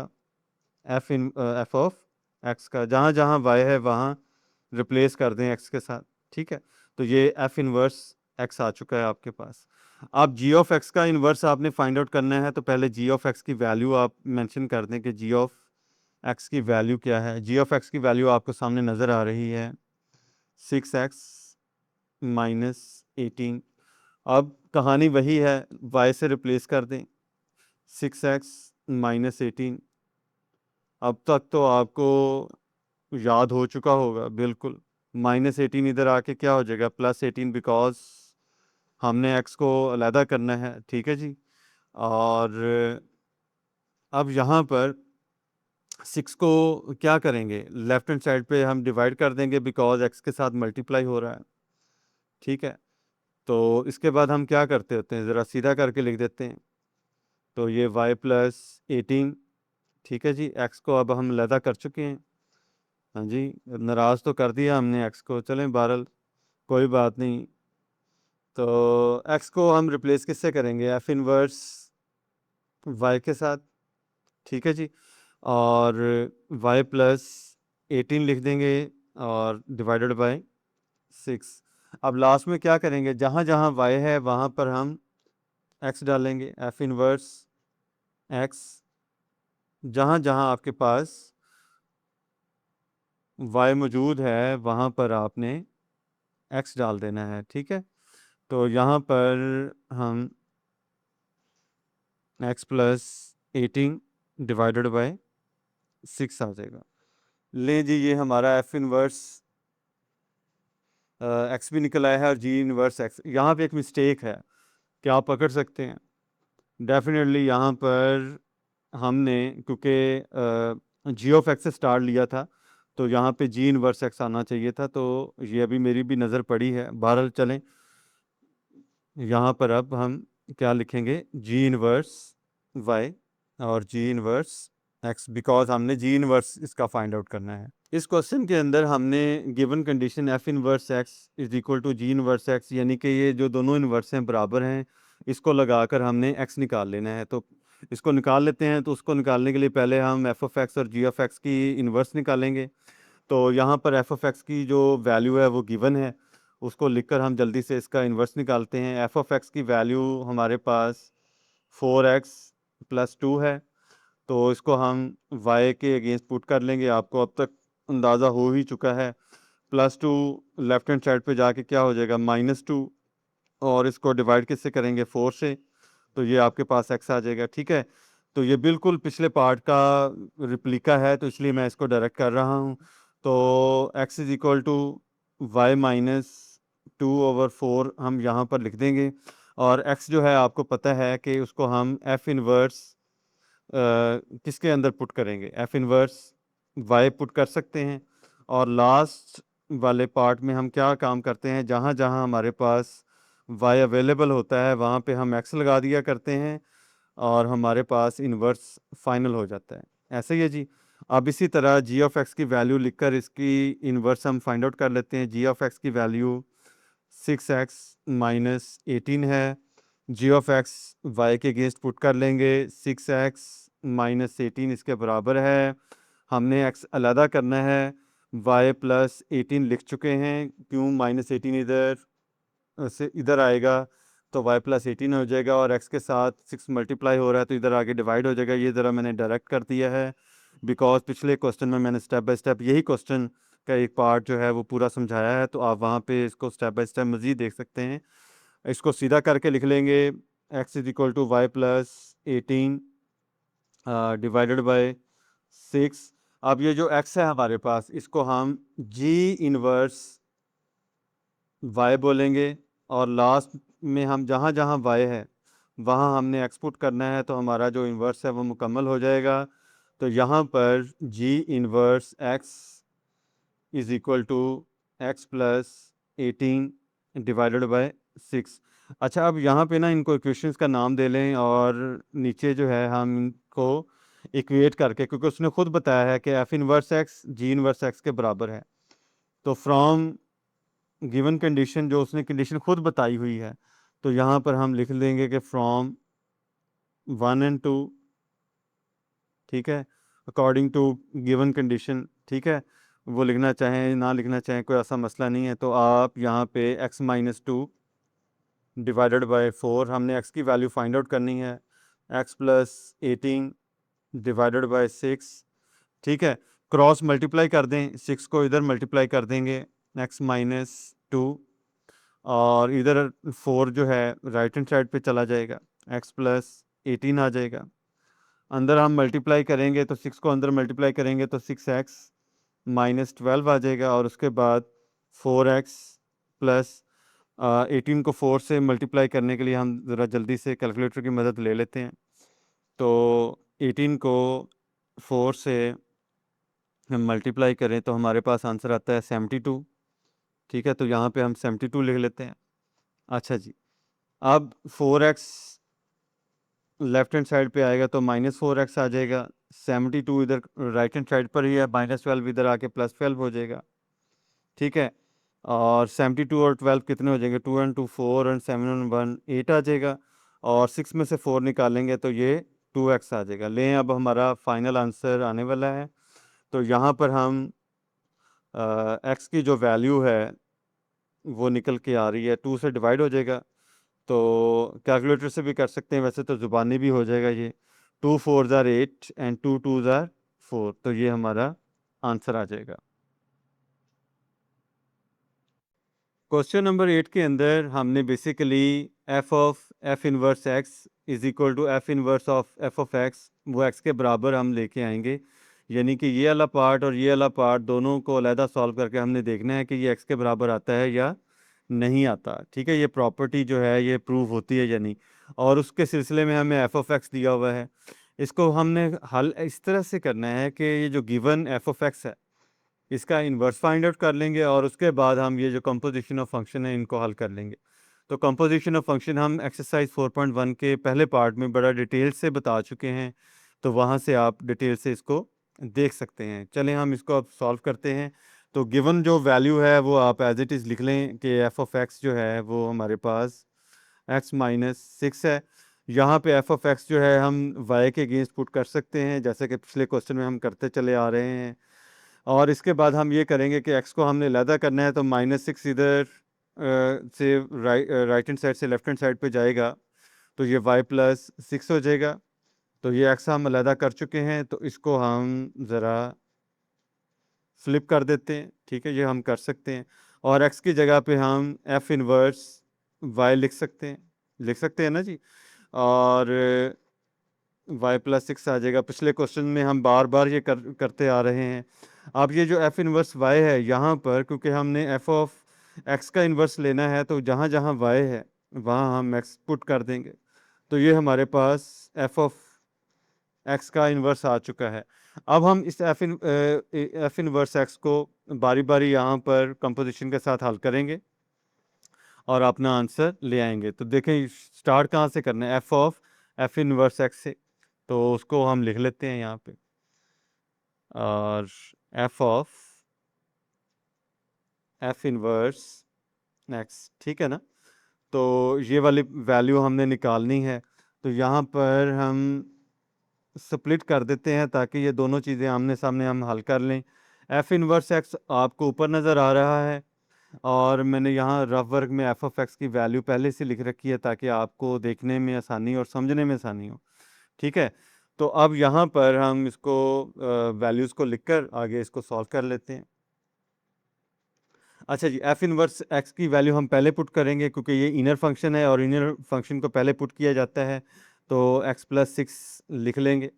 एफ ऑफ एक्स का, जहाँ जहाँ y है वहाँ रिप्लेस कर दें x के साथ। ठीक है, तो ये एफ इनवर्स x आ चुका है आपके पास। आप जी ऑफ एक्स का इन्वर्स आपने फाइंड आउट करना है, तो पहले जी ऑफ एक्स की वैल्यू आप मेंशन कर दें कि जी ऑफ एक्स की वैल्यू क्या है। जी ऑफ एक्स की वैल्यू आपको सामने नज़र आ रही है 6x माइनस 18। अब कहानी वही है, y से रिप्लेस कर दें 6x माइनस 18। अब तक तो आपको याद हो चुका होगा बिल्कुल। माइनस 18 इधर आके क्या हो जाएगा, प्लस 18, बिकॉज हमने x को अलहदा करना है। ठीक है जी। और अब यहाँ पर 6 को क्या करेंगे, लेफ्ट हैंड साइड पे हम डिवाइड कर देंगे बिकॉज x के साथ मल्टीप्लाई हो रहा है। ठीक है, तो इसके बाद हम क्या करते होते हैं, ज़रा सीधा करके लिख देते हैं। तो ये y प्लस 18। ठीक है जी, x को अब हम अलहदा कर चुके हैं। हाँ जी, नाराज़ तो कर दिया हमने x को, चलें बहरहाल कोई बात नहीं। तो x को हम रिप्लेस किससे करेंगे, एफ इनवर्स y के साथ। ठीक है जी, और y प्लस 18 लिख देंगे और डिवाइडेड बाय 6। अब लास्ट में क्या करेंगे, जहाँ जहाँ y है वहाँ पर हम x डालेंगे, एफ इनवर्स x। जहाँ जहाँ आपके पास y मौजूद है वहाँ पर आपने x डाल देना है। ठीक है, तो यहाँ पर हम x प्लस 18 डिवाइडेड बाय 6 आ जाएगा। ले जी, ये हमारा एफ इनवर्स एक्स भी निकल आया है और जी इनवर्स एक्स। यहाँ पे एक मिस्टेक है, क्या आप पकड़ सकते हैं, डेफिनेटली यहाँ पर हमने क्योंकि जी ऑफ एक्स से स्टार्ट लिया था, तो यहाँ पे जी इनवर्स एक्स आना चाहिए था। तो ये अभी मेरी भी नज़र पड़ी है, बहरहाल चलें। यहाँ पर अब हम क्या लिखेंगे, जी इनवर्स वाई और जी इनवर्स एक्स, बिकॉज हमने जी इनवर्स इसका फाइंड आउट करना है। इस क्वेश्चन के अंदर हमने given condition f inverse x is equal to g inverse x, यानी कि ये जो दोनों इनवर्स हैं बराबर हैं, इसको लगाकर हमने एक्स निकाल लेना है। तो इसको निकाल लेते हैं। तो उसको निकालने के लिए पहले हम एफ ऑफ एक्स और जी ऑफ एक्स की इन्वर्स निकालेंगे। तो यहाँ पर एफ ऑफ एक्स की जो वैल्यू है वो गिवन है, उसको लिखकर हम जल्दी से इसका इन्वर्स निकालते हैं। एफ ऑफ एक्स की वैल्यू हमारे पास 4x प्लस 2 है, तो इसको हम y के अगेंस्ट पुट कर लेंगे। आपको अब तक अंदाज़ा हो ही चुका है, प्लस 2 लेफ्ट हैंड साइड पे जाके क्या हो जाएगा, -2, और इसको डिवाइड किससे करेंगे, 4 से, तो ये आपके पास x आ जाएगा। ठीक है, तो ये बिल्कुल पिछले पार्ट का रिप्लिका है, तो इसलिए मैं इसको डायरेक्ट कर रहा हूँ। तो x is equal to y minus 2/4 हम यहाँ पर लिख देंगे। और x जो है आपको पता है कि उसको हम एफ इनवर्स किसके अंदर पुट करेंगे, एफ इनवर्स y पुट कर सकते हैं। और लास्ट वाले पार्ट में हम क्या काम करते हैं, जहाँ जहाँ हमारे पास y अवेलेबल होता है वहाँ पे हम x लगा दिया करते हैं और हमारे पास इन्वर्स फाइनल हो जाता है। ऐसे ही है जी। अब इसी तरह जी ऑफ एक्स की वैल्यू लिखकर इसकी इन्वर्स हम फाइंड आउट कर लेते हैं। जी ऑफ एक्स की वैल्यू 6x-18 है। जी ऑफ एक्स वाई के अगेंस्ट पुट कर लेंगे, 6x-18 इसके बराबर है। हमने एक्स अलहदा करना है, y+18 लिख चुके हैं। क्यों -18 इधर से इधर आएगा तो y+18 हो जाएगा, और x के साथ 6 मल्टीप्लाई हो रहा है तो इधर आगे डिवाइड हो जाएगा। ये ज़रा मैंने डायरेक्ट कर दिया है बिकॉज पिछले क्वेश्चन में मैंने स्टेप बाय स्टेप यही क्वेश्चन का एक पार्ट जो है वो पूरा समझाया है, तो आप वहाँ पे इसको स्टेप बाय स्टेप मज़ीद देख सकते हैं। इसको सीधा करके लिख लेंगे, x = y+18 डिवाइडेड बाय 6। अब ये जो x है हमारे पास, इसको हम g इनवर्स y बोलेंगे, और लास्ट में हम जहाँ जहाँ y है वहाँ हमने x पुट करना है, तो हमारा जो इन्वर्स है वो मुकम्मल हो जाएगा। तो यहाँ पर g inverse x = x+18 divided by 6। अच्छा, अब यहाँ पे ना इनको इक्वेशंस का नाम दे लें, और नीचे जो है हम इनको इक्वेट करके, क्योंकि उसने खुद बताया है कि f inverse x g inverse x के बराबर है, तो फ्रॉम गिवन कंडीशन, जो उसने कंडीशन खुद बताई हुई है, तो यहाँ पर हम लिख देंगे कि फ्रॉम 1 and 2, ठीक है, अकॉर्डिंग टू गिवन कंडीशन, ठीक है। वो लिखना चाहें ना लिखना चाहें कोई ऐसा मसला नहीं है। तो आप यहाँ पे x-2 डिवाइडेड बाय 4, हमने x की वैल्यू फाइंड आउट करनी है, x+18 डिवाइडेड बाय 6, ठीक है। क्रॉस मल्टीप्लाई कर दें, 6 को इधर मल्टीप्लाई कर देंगे, x-2, और इधर 4 जो है राइट हैंड साइड पे चला जाएगा, x+18 आ जाएगा। अंदर हम मल्टीप्लाई करेंगे तो 6 को अंदर मल्टीप्लाई करेंगे तो 6x-12 आ जाएगा, और उसके बाद 4x प्लस 18 को 4 से मल्टीप्लाई करने के लिए हम ज़रा जल्दी से कैलकुलेटर की मदद ले लेते हैं। तो 18 को 4 से हम मल्टीप्लाई करें तो हमारे पास आंसर आता है 72, ठीक है। तो यहाँ पे हम 72 लिख लेते हैं। अच्छा जी, अब 4x लेफ्ट हैंड साइड पे आएगा तो -4x आ जाएगा, 72 इधर राइट हैंड साइड पर ही है, -12 इधर आके +12 हो जाएगा, ठीक है। और 72 और 12 कितने हो जाएंगे, 2 and 2 4 and 7 and 1 8 आ जाएगा, और 6 में से 4 निकालेंगे तो ये 2x आ जाएगा। लें अब हमारा फाइनल आंसर आने वाला है। तो यहाँ पर हम x की जो वैल्यू है वो निकल के आ रही है, 2 से डिवाइड हो जाएगा, तो कैलकुलेटर से भी कर सकते हैं, वैसे तो ज़ुबानी भी हो जाएगा ये। 2 4s are 8 and 2 2s are 4, तो ये हमारा आंसर आ जाएगा। क्वेश्चन नंबर 8 के अंदर हमने basically f inverse x is equal to f inverse of f of x, वो x के बराबर हम लेके आएंगे। यानी कि ये वाला पार्ट और ये वाला पार्ट दोनों को अलहदा सॉल्व करके हमने देखना है कि ये x के बराबर आता है या नहीं आता, ठीक है। ये प्रॉपर्टी जो है ये प्रूव होती है या नहीं, और उसके सिलसिले में हमें f ऑफ x दिया हुआ है। इसको हमने हल इस तरह से करना है कि ये जो गिवन f ऑफ x है इसका इन्वर्स फाइंड आउट कर लेंगे, और उसके बाद हम ये जो कंपोजिशन ऑफ फंक्शन है इनको हल कर लेंगे। तो कंपोजिशन ऑफ फंक्शन हम एक्सरसाइज 4.1 के पहले पार्ट में बड़ा डिटेल से बता चुके हैं, तो वहाँ से आप डिटेल से इसको देख सकते हैं। चलें हम इसको अब सॉल्व करते हैं। तो गिवन जो वैल्यू है वो आप एज इट इज़ लिख लें कि एफ ऑफ एक्स जो है वो हमारे पास x-6 है। यहाँ पे एफ ऑफ एक्स जो है हम y के अगेंस्ट पुट कर सकते हैं, जैसे कि पिछले क्वेश्चन में हम करते चले आ रहे हैं। और इसके बाद हम ये करेंगे कि x को हमने अलहदा करना है, तो -6 इधर से राइट हैंड साइड से लेफ्ट हैंड साइड पे जाएगा, तो ये y+6 हो जाएगा। तो ये x हम अलहदा कर चुके हैं, तो इसको हम ज़रा फ्लिप कर देते हैं, ठीक है, ये हम कर सकते हैं। और x की जगह पे हम f इनवर्स y लिख सकते हैं ना जी। और y+6 आ जाएगा। पिछले क्वेश्चन में हम बार बार ये करते आ रहे हैं। अब ये जो f इनवर्स y है यहाँ पर, क्योंकि हमने f ऑफ x का इन्वर्स लेना है, तो जहाँ जहाँ y है वहाँ हम x पुट कर देंगे, तो ये हमारे पास f ऑफ x का इन्वर्स आ चुका है। अब हम इस f इनवर्स x को बारी बारी यहाँ पर कंपोजिशन के साथ हल करेंगे और अपना आंसर ले आएंगे। तो देखें स्टार्ट कहाँ से करना है, f इनवर्स x से, तो उसको हम लिख लेते हैं यहाँ पे। और F of F inverse x, ठीक है ना। तो ये वाली वैल्यू हमने निकालनी है, तो यहाँ पर हम स्प्लिट कर देते हैं ताकि ये दोनों चीज़ें आमने सामने हम हल कर लें। एफ इनवर्स एक्स आपको ऊपर नज़र आ रहा है, और मैंने यहाँ रफ वर्क में एफ ऑफ एक्स की वैल्यू पहले से लिख रखी है ताकि आपको देखने में आसानी और समझने में आसानी हो, ठीक है। तो अब यहाँ पर हम इसको वैल्यूज़ को लिखकर आगे इसको सॉल्व कर लेते हैं। अच्छा जी, एफ इनवर्स एक्स की वैल्यू हम पहले पुट करेंगे क्योंकि ये इनर फंक्शन है और इनर फंक्शन को पहले पुट किया जाता है, तो एक्स प्लस 6 लिख लेंगे।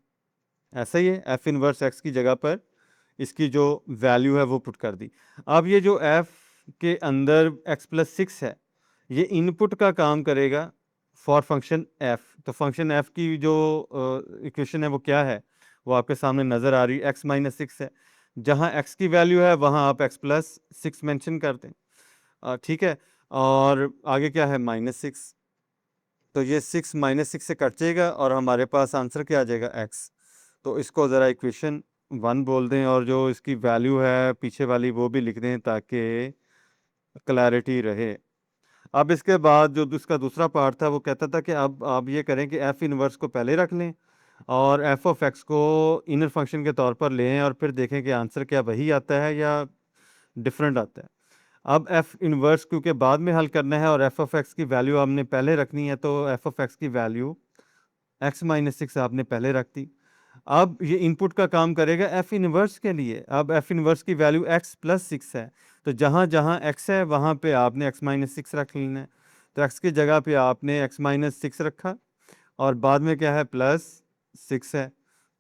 ऐसा ही है, एफ इनवर्स एक्स की जगह पर इसकी जो वैल्यू है वो पुट कर दी। अब ये जो एफ के अंदर एक्स प्लस 6 है, ये इनपुट का काम करेगा फॉर फंक्शन एफ। तो फंक्शन एफ की जो इक्वेशन है वो क्या है, वो आपके सामने नज़र आ रही है, एक्स माइनस 6 है। जहाँ एक्स की वैल्यू है वहाँ आप एक्स प्लस 6 मैंशन कर दें, ठीक है। और आगे क्या है, -6, तो ये 6 -6 से कट जाएगा और हमारे पास आंसर क्या आ जाएगा, एक्स। तो इसको ज़रा इक्वेशन 1 बोल दें, और जो इसकी वैल्यू है पीछे वाली वो भी लिख दें ताकि क्लैरिटी रहे। अब इसके बाद जो इसका दूसरा पार्ट था वो कहता था कि अब आप ये करें कि एफ इनवर्स को पहले रख लें और एफ ऑफ एक्स को इनर फंक्शन के तौर पर लें और फिर देखें कि आंसर क्या वही आता है या डिफरेंट आता है। अब एफ इनवर्स क्योंकि बाद में हल करना है और एफ ऑफ एक्स की वैल्यू हमने पहले रखनी है, तो एफ ऑफ एक्स की वैल्यू एक्स माइनस 6 आपने पहले रख दी। अब ये इनपुट का काम करेगा एफ इनवर्स के लिए। अब एफ इनवर्स की वैल्यू एक्स प्लस 6 है, तो जहाँ जहाँ एक्स है वहाँ पे आपने एक्स माइनस 6 रख लेना है। तो एक्स की जगह पे आपने एक्स माइनस 6 रखा और बाद में क्या है, प्लस 6 है।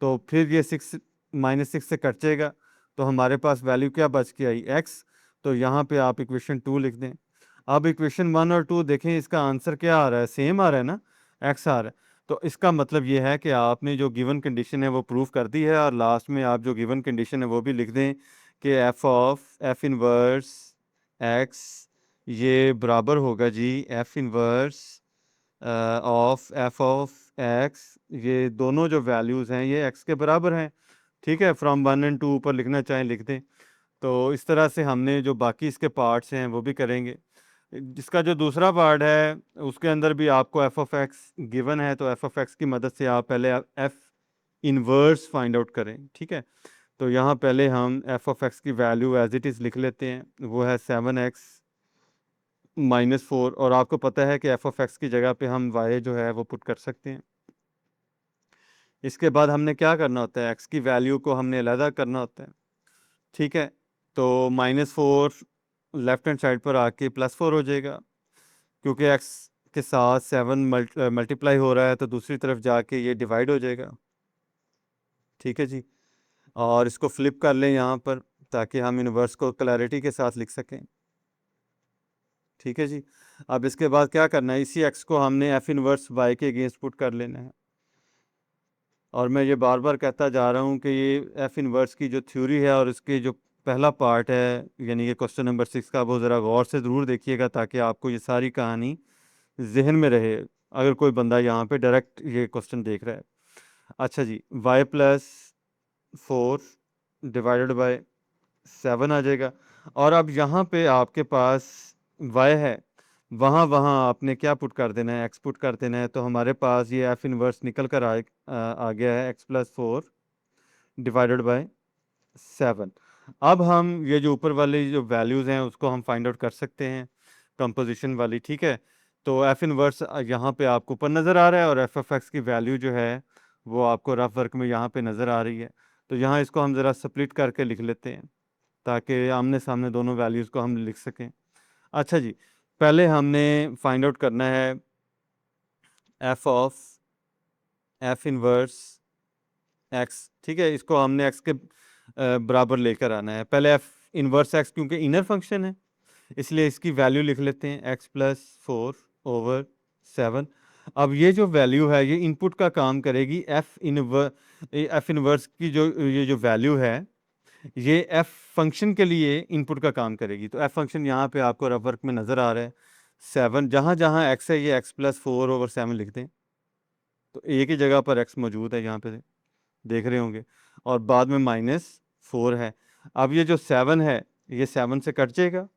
तो फिर ये 6 -6 से कट जाएगा, तो हमारे पास वैल्यू क्या बच के आई, एक्स। तो यहाँ पे आप इक्वेशन 2 लिख दें। अब इक्वेशन 1 और 2 देखें, इसका आंसर क्या आ रहा है, सेम आ रहा है ना, एक्स आ रहा है। तो इसका मतलब ये है कि आपने जो गिवन कंडीशन है वो प्रूव कर दी है, और लास्ट में आप जो गिवन कंडीशन है वो भी लिख दें कि F of F inverse X ये बराबर होगा जी F inverse of F of X. ये दोनों जो वैल्यूज़ हैं ये एक्स के बराबर हैं, ठीक है। फ्रॉम 1 एंड 2 ऊपर लिखना चाहें लिख दें। तो इस तरह से हमने जो बाकी इसके पार्ट्स हैं वो भी करेंगे। जिसका जो दूसरा पार्ट है उसके अंदर भी आपको एफ ऑफ एक्स गिवन है, तो एफ ऑफ एक्स की मदद से आप पहले एफ इनवर्स फाइंड आउट करें, ठीक है। तो यहाँ पहले हम एफ ऑफ एक्स की वैल्यू एज इट इज़ लिख लेते हैं, वो है 7x -4, और आपको पता है कि एफ ऑफ एक्स की जगह पे हम y जो है वो पुट कर सकते हैं। इसके बाद हमने क्या करना होता है, एक्स की वैल्यू को हमने अलहदा करना होता है, ठीक है। तो -4 लेफ्ट हैंड साइड पर आके +4 हो जाएगा, क्योंकि एक्स के साथ 7 मल्टीप्लाई हो रहा है तो दूसरी तरफ जाके ये डिवाइड हो जाएगा, ठीक है जी। और इसको फ्लिप कर लें यहाँ पर ताकि हम इनवर्स को क्लैरिटी के साथ लिख सकें, ठीक है जी। अब इसके बाद क्या करना है, इसी एक्स को हमने एफ इनवर्स वाई के अगेंस्ट पुट कर लेना है। और मैं ये बार बार कहता जा रहा हूँ कि ये एफ इनवर्स की जो थ्योरी है और इसके जो पहला पार्ट है यानी कि क्वेश्चन नंबर 6 का, वो ज़रा गौर से ज़रूर देखिएगा ताकि आपको ये सारी कहानी जहन में रहे, अगर कोई बंदा यहाँ पे डायरेक्ट ये क्वेश्चन देख रहा है। अच्छा जी, y प्लस 4 डिवाइडेड बाय 7 आ जाएगा। और अब यहाँ पे आपके पास y है, वहाँ वहाँ आपने क्या पुट कर देना है, x पुट कर देना है। तो हमारे पास ये f इनवर्स निकल कर आ गया है x प्लस 4 डिवाइडेड बाय 7। अब हम ये जो ऊपर वाली जो वैल्यूज़ हैं उसको हम फाइंड आउट कर सकते हैं, कंपोजिशन वाली, ठीक है। तो एफ इनवर्स यहाँ पे आपको ऊपर नज़र आ रहा है और एफ एफ एक्स की वैल्यू जो है वो आपको रफ वर्क में यहाँ पे नज़र आ रही है। तो यहाँ इसको हम ज़रा स्प्लिट करके लिख लेते हैं ताकि आमने सामने दोनों वैल्यूज़ को हम लिख सकें। अच्छा जी, पहले हमने फाइंड आउट करना है f of F inverse x, ठीक है। इसको हमने एक्स के बराबर लेकर आना है। पहले एफ इनवर्स एक्स क्योंकि इनर फंक्शन है इसलिए इसकी वैल्यू लिख लेते हैं एक्स प्लस 4/7। अब ये जो वैल्यू है ये इनपुट का काम करेगी एफ इनवर्स की जो ये जो वैल्यू है ये एफ फंक्शन के लिए इनपुट का काम करेगी। तो एफ फंक्शन यहाँ पे आपको रफ वर्क में नज़र आ रहा है 7, जहाँ जहाँ एक्स है ये एक्स प्लस 4/7 लिख दें। तो एक ही जगह पर एक्स मौजूद है, यहाँ पे देख रहे होंगे, और बाद में माइनस 4 है। अब ये जो 7 है ये 7 से कट जाएगा,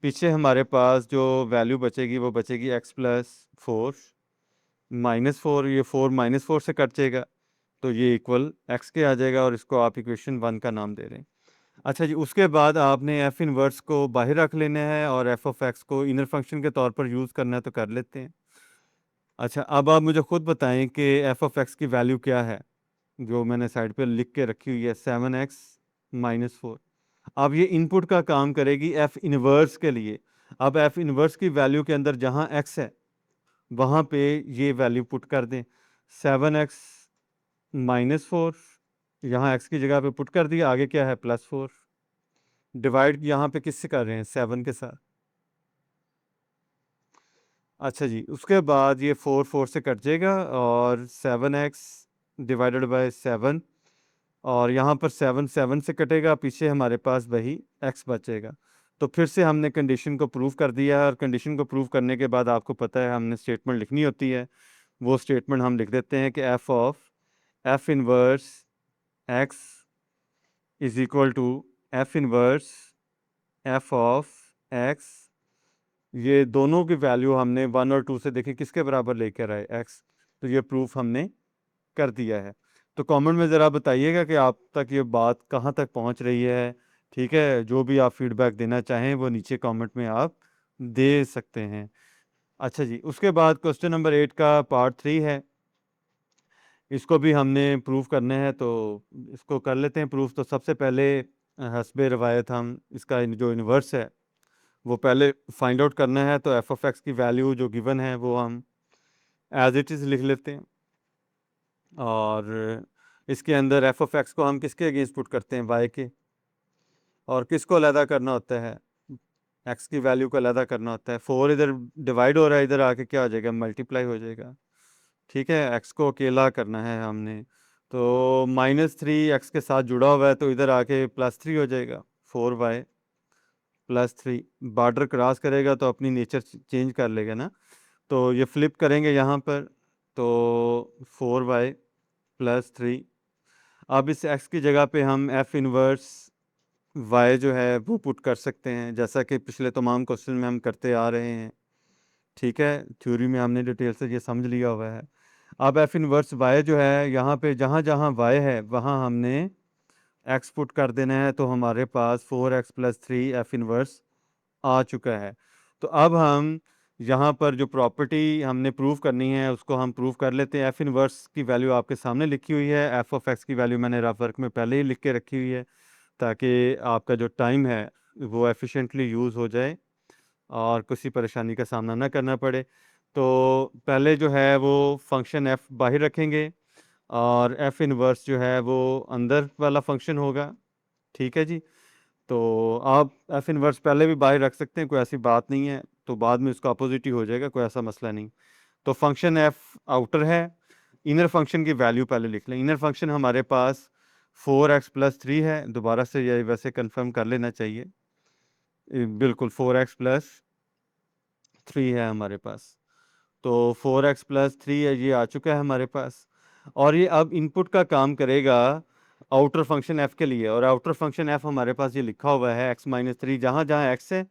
पीछे हमारे पास जो वैल्यू बचेगी वो बचेगी x प्लस 4 माइनस 4, ये 4 माइनस 4 से कट जाएगा तो ये इक्वल x के आ जाएगा और इसको आप इक्वेशन 1 का नाम दे रहे हैं। अच्छा जी, उसके बाद आपने एफ इनवर्स को बाहर रख लेना है और एफ ऑफ एक्स को इनर फंक्शन के तौर पर यूज़ करना है तो कर लेते हैं। अच्छा, अब आप मुझे खुद बताएं कि एफ ऑफ एक्स की वैल्यू क्या है, जो मैंने साइड पे लिख के रखी हुई है 7x माइनस 4। अब ये इनपुट का काम करेगी एफ इनवर्स के लिए। अब एफ इनवर्स की वैल्यू के अंदर जहाँ x है वहाँ पे ये वैल्यू पुट कर दें, 7x माइनस 4 यहाँ x की जगह पे पुट कर दिया, आगे क्या है प्लस 4, डिवाइड यहाँ पे किससे कर रहे हैं 7 के साथ। अच्छा जी, उसके बाद ये 4 4 से कट जाएगा और 7x डिवाइडेड बाय 7 और यहाँ पर 7 7 से कटेगा, पीछे हमारे पास वही x बचेगा। तो फिर से हमने कंडीशन को प्रूव कर दिया और कंडीशन को प्रूव करने के बाद आपको पता है हमने स्टेटमेंट लिखनी होती है। वो स्टेटमेंट हम लिख देते हैं कि F of F inverse x is equal to f inverse f of x। ये दोनों की वैल्यू हमने 1 और 2 से देखें किसके बराबर लेकर आए x, तो ये प्रूफ हमने कर दिया है। तो कमेंट में ज़रा बताइएगा कि आप तक ये बात कहाँ तक पहुँच रही है। ठीक है, जो भी आप फीडबैक देना चाहें वो नीचे कमेंट में आप दे सकते हैं। अच्छा जी, उसके बाद क्वेश्चन नंबर 8 का पार्ट 3 है, इसको भी हमने प्रूफ करने हैं तो इसको कर लेते हैं प्रूफ। तो सबसे पहले हस्बे रवायत हम इसका जो इन्वर्स है वो पहले फाइंड आउट करना है। तो एफ ऑफ एक्स की वैल्यू जो गिवन है वो हम एज इट इज़ लिख लेते हैं और इसके अंदर एफ ऑफ एक्स को हम किसके अगेंस्ट पुट करते हैं, वाई के, और किसको अलहदा करना होता है, एक्स की वैल्यू को अलहदा करना होता है। 4 इधर डिवाइड हो रहा है, इधर आके क्या हो जाएगा मल्टीप्लाई हो जाएगा। ठीक है, एक्स को अकेला करना है हमने, तो -3 एक्स के साथ जुड़ा हुआ है तो इधर आके +3 हो जाएगा, 4y +3 बॉर्डर क्रॉस करेगा तो अपनी नेचर चेंज कर लेगा ना, तो ये फ्लिप करेंगे यहाँ पर तो 4y +3। अब इस x की जगह पे हम f इनवर्स y जो है वो पुट कर सकते हैं, जैसा कि पिछले तमाम क्वेश्चन में हम करते आ रहे हैं। ठीक है, थ्योरी में हमने डिटेल से ये समझ लिया हुआ है। अब f इनवर्स y जो है यहाँ पे जहाँ जहाँ y है वहाँ हमने x पुट कर देना है, तो हमारे पास 4x + 3 f इनवर्स आ चुका है। तो अब हम यहाँ पर जो प्रॉपर्टी हमने प्रूव करनी है उसको हम प्रूव कर लेते हैं। एफ इनवर्स की वैल्यू आपके सामने लिखी हुई है, एफ ऑफ एक्स की वैल्यू मैंने रफ वर्क में पहले ही लिख के रखी हुई है ताकि आपका जो टाइम है वो एफिशिएंटली यूज़ हो जाए और किसी परेशानी का सामना ना करना पड़े। तो पहले जो है वो फंक्शन एफ बाहर रखेंगे और एफ इनवर्स जो है वो अंदर वाला फंक्शन होगा। ठीक है जी, तो आप एफ इनवर्स पहले भी बाहर रख सकते हैं, कोई ऐसी बात नहीं है, तो बाद में उसका अपोजिट ही हो जाएगा, कोई ऐसा मसला नहीं। तो फंक्शन एफ आउटर है, इनर फंक्शन की वैल्यू पहले लिख लें। इनर फंक्शन हमारे पास 4x + 3 है, दोबारा से ये वैसे कंफर्म कर लेना चाहिए, बिल्कुल 4x + 3 है हमारे पास। तो 4x + 3 है, ये आ चुका है हमारे पास और ये अब इनपुट का काम करेगा आउटर फंक्शन f के लिए। और आउटर फंक्शन f हमारे पास ये लिखा हुआ है x - 3, जहाँ जहाँ x है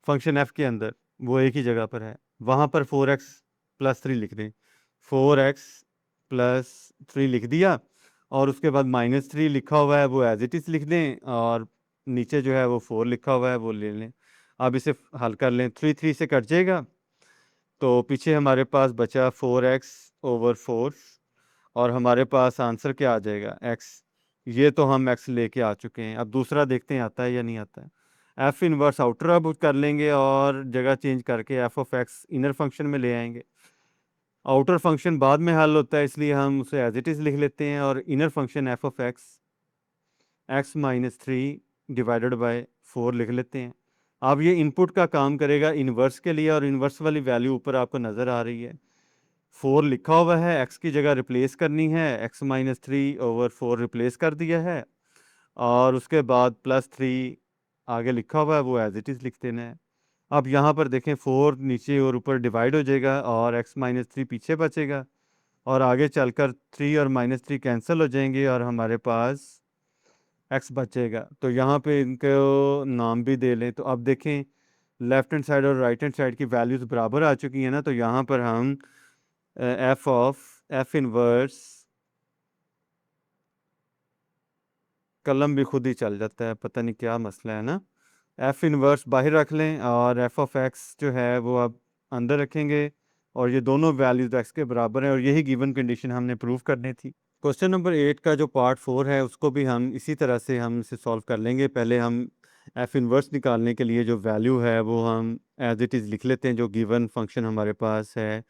फंक्शन f के अंदर वो एक ही जगह पर है, वहाँ पर 4x + 3 लिख दें। 4x + 3 लिख दिया और उसके बाद -3 लिखा हुआ है वो एज इट इज़ लिख दें और नीचे जो है वो 4 लिखा हुआ है वो ले लें। अब इसे हल कर लें, 3 3 से कट जाएगा तो पीछे हमारे पास बचा 4x/4 और हमारे पास आंसर क्या आ जाएगा x। ये तो हम x लेके आ चुके हैं, अब दूसरा देखते हैं आता है या नहीं आता है। f इनवर्स आउटर अब कर लेंगे और जगह चेंज करके f of x inner function में ले आएंगे। आउटर फंक्शन बाद में हल होता है इसलिए हम उसे एज इट इज़ लिख लेते हैं और inner function f of x -3 divided by 4 लिख लेते हैं। अब ये इनपुट का काम करेगा इन्वर्स के लिए और इन्वर्स वाली वैल्यू ऊपर आपको नज़र आ रही है, 4 लिखा हुआ है, x की जगह रिप्लेस करनी है, x - 3/4 रिप्लेस कर दिया है और उसके बाद +3 आगे लिखा हुआ है वो एज इट इज़ लिख देना है। अब यहाँ पर देखें 4 नीचे और ऊपर डिवाइड हो जाएगा और x - 3 पीछे बचेगा और आगे चलकर 3 और -3 कैंसिल हो जाएंगे और हमारे पास एक्स बचेगा। तो यहाँ पे इनको नाम भी दे लें। तो अब देखें लेफ्ट हैंड साइड और राइट हैंड साइड की वैल्यूज़ बराबर आ चुकी है ना, तो यहाँ पर हम एफ इनवर्स कलम भी खुद ही चल जाता है, पता नहीं क्या मसला है ना। एफ इनवर्स बाहर रख लें और एफ ऑफ एक्स जो है वो अब अंदर रखेंगे, और ये दोनों वैल्यूज एक्स के बराबर हैं, और यही गिवन कंडीशन हमने प्रूव करनी थी। क्वेश्चन नंबर 8 का जो पार्ट 4 है उसको भी हम इसी तरह से हम इसे सॉल्व कर लेंगे। पहले हम एफ इनवर्स निकालने के लिए जो वैल्यू है वो हम एज इट इज़ लिख लेते हैं। जो गिवन फंक्शन हमारे पास है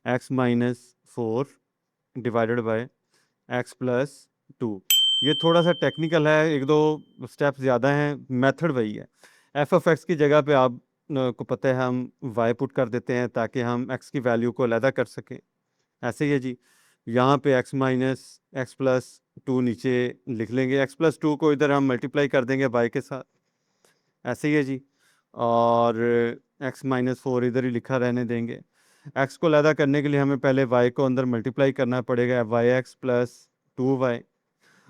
x minus 4 divided by x plus 2। ये थोड़ा सा टेक्निकल है, एक दो स्टेप ज़्यादा हैं, मेथड वही है। एफ ऑफ एक्स की जगह पे आप को पता है हम वाई पुट कर देते हैं ताकि हम एक्स की वैल्यू को अलहदा कर सकें। ऐसे ही है जी, यहाँ पे एक्स माइनस एक्स प्लस 2 नीचे लिख लेंगे, एक्स प्लस 2 को इधर हम मल्टीप्लाई कर देंगे वाई के साथ। ऐसे ही है जी, और एक्स माइनस 4 इधर ही लिखा रहने देंगे। एक्स को अलहदा करने के लिए हमें पहले वाई को अंदर मल्टीप्लाई करना पड़ेगा, वाई एक्स प्लस 2y।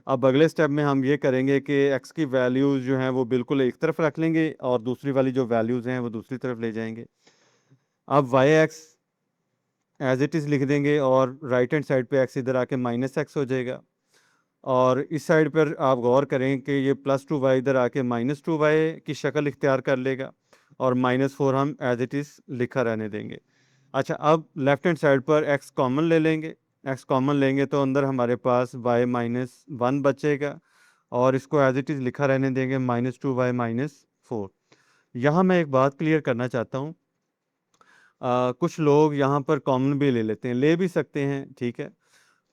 अब अगले स्टेप में हम ये करेंगे कि x की वैल्यूज़ जो हैं वो बिल्कुल एक तरफ रख लेंगे और दूसरी वाली जो वैल्यूज़ हैं वो दूसरी तरफ ले जाएंगे। अब y x as it is लिख देंगे और राइट हैंड साइड पे x इधर आके माइनस एक्स हो जाएगा, और इस साइड पर आप गौर करें कि ये प्लस 2y इधर आके माइनस 2y की शक्ल इख्तियार कर लेगा, और -4 हम एज इट इज़ लिखा रहने देंगे। अच्छा, अब लेफ्ट हैंड साइड पर x कॉमन ले लेंगे। x कॉमन लेंगे तो अंदर हमारे पास y माइनस 1 बचेगा, और इसको एज इट इज़ लिखा रहने देंगे -2y माइनस 4। यहाँ मैं एक बात क्लियर करना चाहता हूँ। कुछ लोग यहाँ पर कॉमन भी ले लेते हैं, ले भी सकते हैं, ठीक है।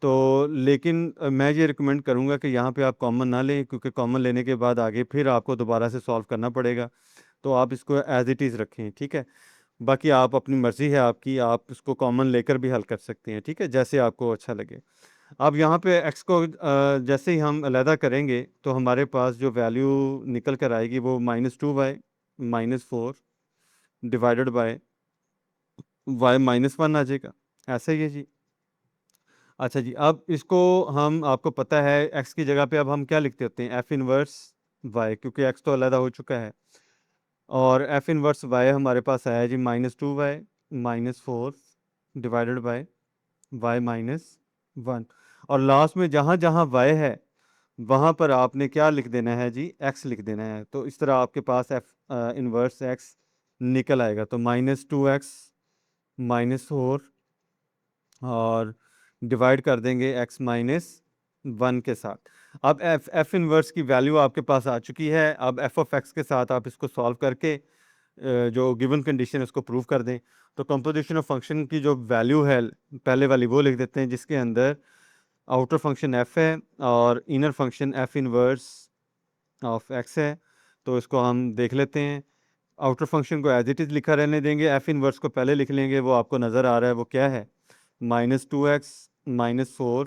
तो लेकिन मैं ये रिकमेंड करूँगा कि यहाँ पे आप कॉमन ना लें, क्योंकि कॉमन लेने के बाद आगे फिर आपको दोबारा से सॉल्व करना पड़ेगा। तो आप इसको एज इट इज़ रखें, ठीक है। बाकी आप अपनी मर्ज़ी है आपकी, आप इसको कॉमन लेकर भी हल कर सकते हैं, ठीक है, जैसे आपको अच्छा लगे। अब यहाँ पे x को जैसे ही हम अलहदा करेंगे तो हमारे पास जो वैल्यू निकल कर आएगी वो -2y minus 4 divided by y -1 आ जाएगा। ऐसा ही है जी। अच्छा जी, अब इसको हम, आपको पता है x की जगह पे अब हम क्या लिखते होते हैं, f इनवर्स y, क्योंकि x तो अलहदा हो चुका है, और f इनवर्स y हमारे पास आया जी -2y minus 4 divided by y -1। और लास्ट में जहाँ जहाँ y है वहाँ पर आपने क्या लिख देना है जी, x लिख देना है। तो इस तरह आपके पास f इनवर्स x निकल आएगा। तो -2x -4 और डिवाइड कर देंगे x -1 के साथ। अब f इनवर्स की वैल्यू आपके पास आ चुकी है। अब f ऑफ x के साथ आप इसको सॉल्व करके जो गिवन कंडीशन है उसको प्रूव कर दें। तो कंपोजिशन ऑफ फंक्शन की जो वैल्यू है पहले वाली वो लिख देते हैं, जिसके अंदर आउटर फंक्शन f है और inner function f inverse of x है। तो इसको हम देख लेते हैं। आउटर फंक्शन को एज इट इज़ लिखा रहने देंगे, f इनवर्स को पहले लिख लेंगे, वो आपको नज़र आ रहा है वो क्या है, -2x -4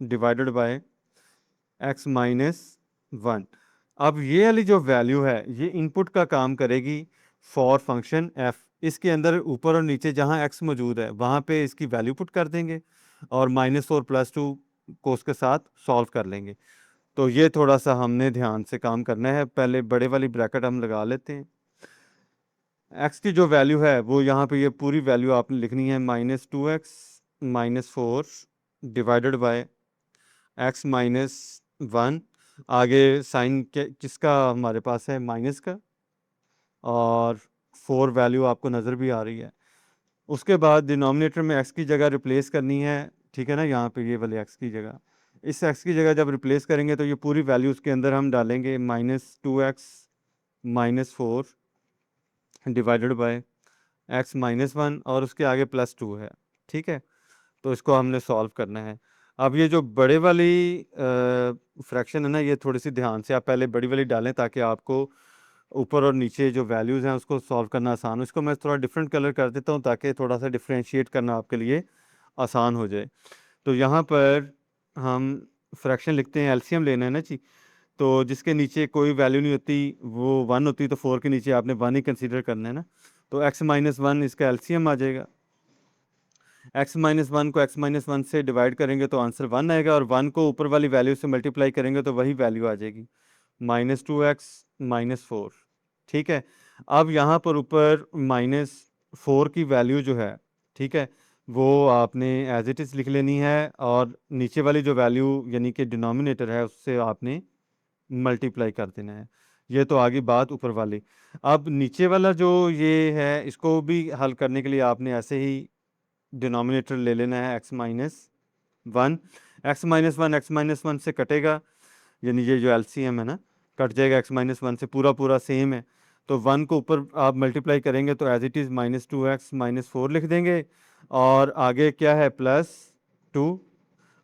डिवाइडेड बाय x -1। अब ये वाली जो वैल्यू है ये इनपुट का काम करेगी फॉर फंक्शन f। इसके अंदर ऊपर और नीचे जहाँ x मौजूद है वहाँ पे इसकी वैल्यू पुट कर देंगे, और -4 +2 को उसके साथ सॉल्व कर लेंगे। तो ये थोड़ा सा हमने ध्यान से काम करना है। पहले बड़े वाली ब्रैकेट हम लगा लेते हैं। x की जो वैल्यू है वो यहाँ पे ये पूरी वैल्यू आपने लिखनी है, -2x -4 डिवाइडेड बाय x -1। आगे साइन किसका हमारे पास है, माइनस का, और 4 वैल्यू आपको नज़र भी आ रही है। उसके बाद डिनोमिनेटर में x की जगह रिप्लेस करनी है, ठीक है ना। यहाँ पे ये वाले x की जगह, इस x की जगह जब रिप्लेस करेंगे तो ये पूरी वैल्यू उसके अंदर हम डालेंगे, -2x -4 डिवाइडेड बाय x -1, और उसके आगे +2 है, ठीक है। तो इसको हमने सॉल्व करना है। अब ये जो बड़े वाली फ्रैक्शन है ना, ये थोड़ी सी ध्यान से आप पहले बड़ी वाली डालें ताकि आपको ऊपर और नीचे जो वैल्यूज़ हैं उसको सॉल्व करना आसान हो। इसको मैं थोड़ा डिफरेंट कलर कर देता हूँ ताकि थोड़ा सा डिफ्रेंशिएट करना आपके लिए आसान हो जाए। तो यहाँ पर हम फ्रैक्शन लिखते हैं, एलसीएम लेना है ना जी। तो जिसके नीचे कोई वैल्यू नहीं होती वो 1 होती, तो 4 के नीचे आपने 1 ही कंसीडर करना है ना। तो x -1 इसका एलसीएम आ जाएगा। x माइनस वन को x माइनस वन से डिवाइड करेंगे तो आंसर 1 आएगा, और 1 को ऊपर वाली वैल्यू से मल्टीप्लाई करेंगे तो वही वैल्यू आ जाएगी, -2x -4। ठीक है, अब यहाँ पर ऊपर -4 की वैल्यू जो है, ठीक है, वो आपने एज इट इज़ लिख लेनी है, और नीचे वाली जो वैल्यू यानी कि डिनोमिनेटर है उससे आपने मल्टीप्लाई कर देना है। ये तो आगे बात ऊपर वाली। अब नीचे वाला जो ये है, इसको भी हल करने के लिए आपने ऐसे ही डिनोमिनेटर ले लेना है x-1। x-1 से कटेगा, यानी ये जो एलसीएम है ना, कट जाएगा x-1 से, पूरा पूरा सेम है। तो 1 को ऊपर आप मल्टीप्लाई करेंगे तो एज इट इज़ -2x-4 लिख देंगे, और आगे क्या है +2,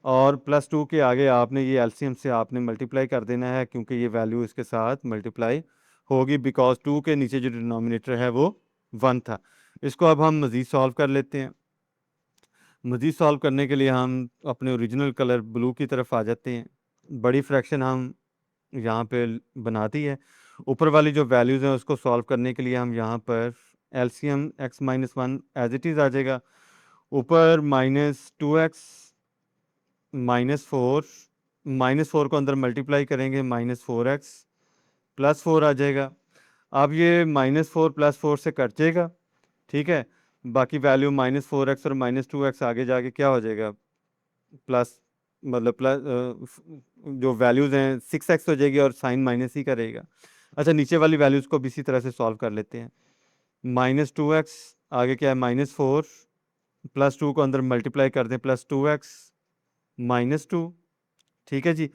और +2 के आगे आपने ये एलसीएम से आपने मल्टीप्लाई कर देना है, क्योंकि ये वैल्यू इसके साथ मल्टीप्लाई होगी, बिकॉज 2 के नीचे जो डिनोमिनेटर है वो 1 था। इसको अब हम मज़ीद सॉल्व कर लेते हैं। मज़ीद सॉल्व करने के लिए हम अपने ओरिजिनल कलर ब्लू की तरफ आ जाते हैं। बड़ी फ्रैक्शन हम यहाँ पे बनाती है। ऊपर वाली जो वैल्यूज़ हैं उसको सॉल्व करने के लिए हम यहाँ पर LCM x-1 as it is आ जाएगा, ऊपर -2x -4, -4 को अंदर मल्टीप्लाई करेंगे -4x +4 आ जाएगा। अब ये -4 +4 से कट जाएगा, ठीक है, बाकी वैल्यू -4x और -2x आगे जाके क्या हो जाएगा, प्लस, मतलब जो वैल्यूज़ हैं 6x हो जाएगी और साइन माइनस ही करेगा। अच्छा, नीचे वाली वैल्यूज़ को भी इसी तरह से सॉल्व कर लेते हैं। -2x, आगे क्या है -4, +2 को अंदर मल्टीप्लाई कर दें +2x -2। ठीक है जी।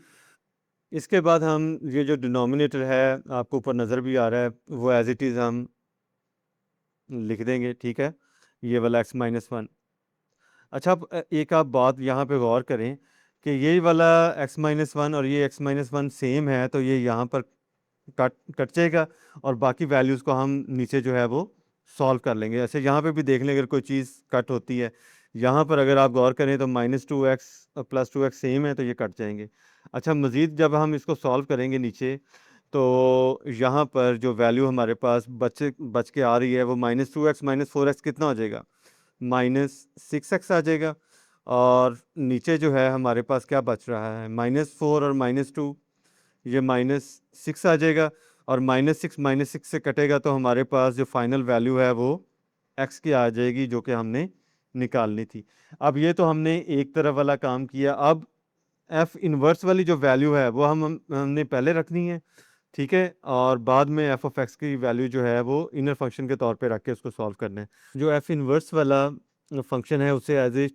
इसके बाद हम ये जो डिनोमिनेटर है आपको ऊपर नज़र भी आ रहा है, वो एज इट इज़ हम लिख देंगे। ठीक है, ये वाला x-1। अच्छा, अब एक आप बात यहाँ पे गौर करें कि ये वाला x-1 और ये x-1 सेम है, तो ये यहाँ पर कट कट जाएगा, और बाकी वैल्यूज़ को हम नीचे जो है वो सॉल्व कर लेंगे। ऐसे यहाँ पे भी देख लें अगर कोई चीज़ कट होती है, यहाँ पर अगर आप गौर करें तो -2x और +2x सेम है, तो ये कट जाएंगे। अच्छा, मज़ीद जब हम इसको सॉल्व करेंगे नीचे, तो यहाँ पर जो वैल्यू हमारे पास बच के आ रही है वो -2x -4x कितना हो जाएगा, -6x आ जाएगा, और नीचे जो है हमारे पास क्या बच रहा है, -4 और -2, ये -6 आ जाएगा, और -6 से कटेगा तो हमारे पास जो फाइनल वैल्यू है वो x की आ जाएगी, जो कि हमने निकालनी थी। अब ये तो हमने एक तरफ वाला काम किया। अब f इनवर्स वाली जो वैल्यू है वो हमने पहले रखनी है, ठीक है, और बाद में एफ ऑफ एक्स की वैल्यू जो है वो इनर फंक्शन के तौर पे रख के उसको सॉल्व करना है। जो एफ इनवर्स वाला फंक्शन है उसे एज ए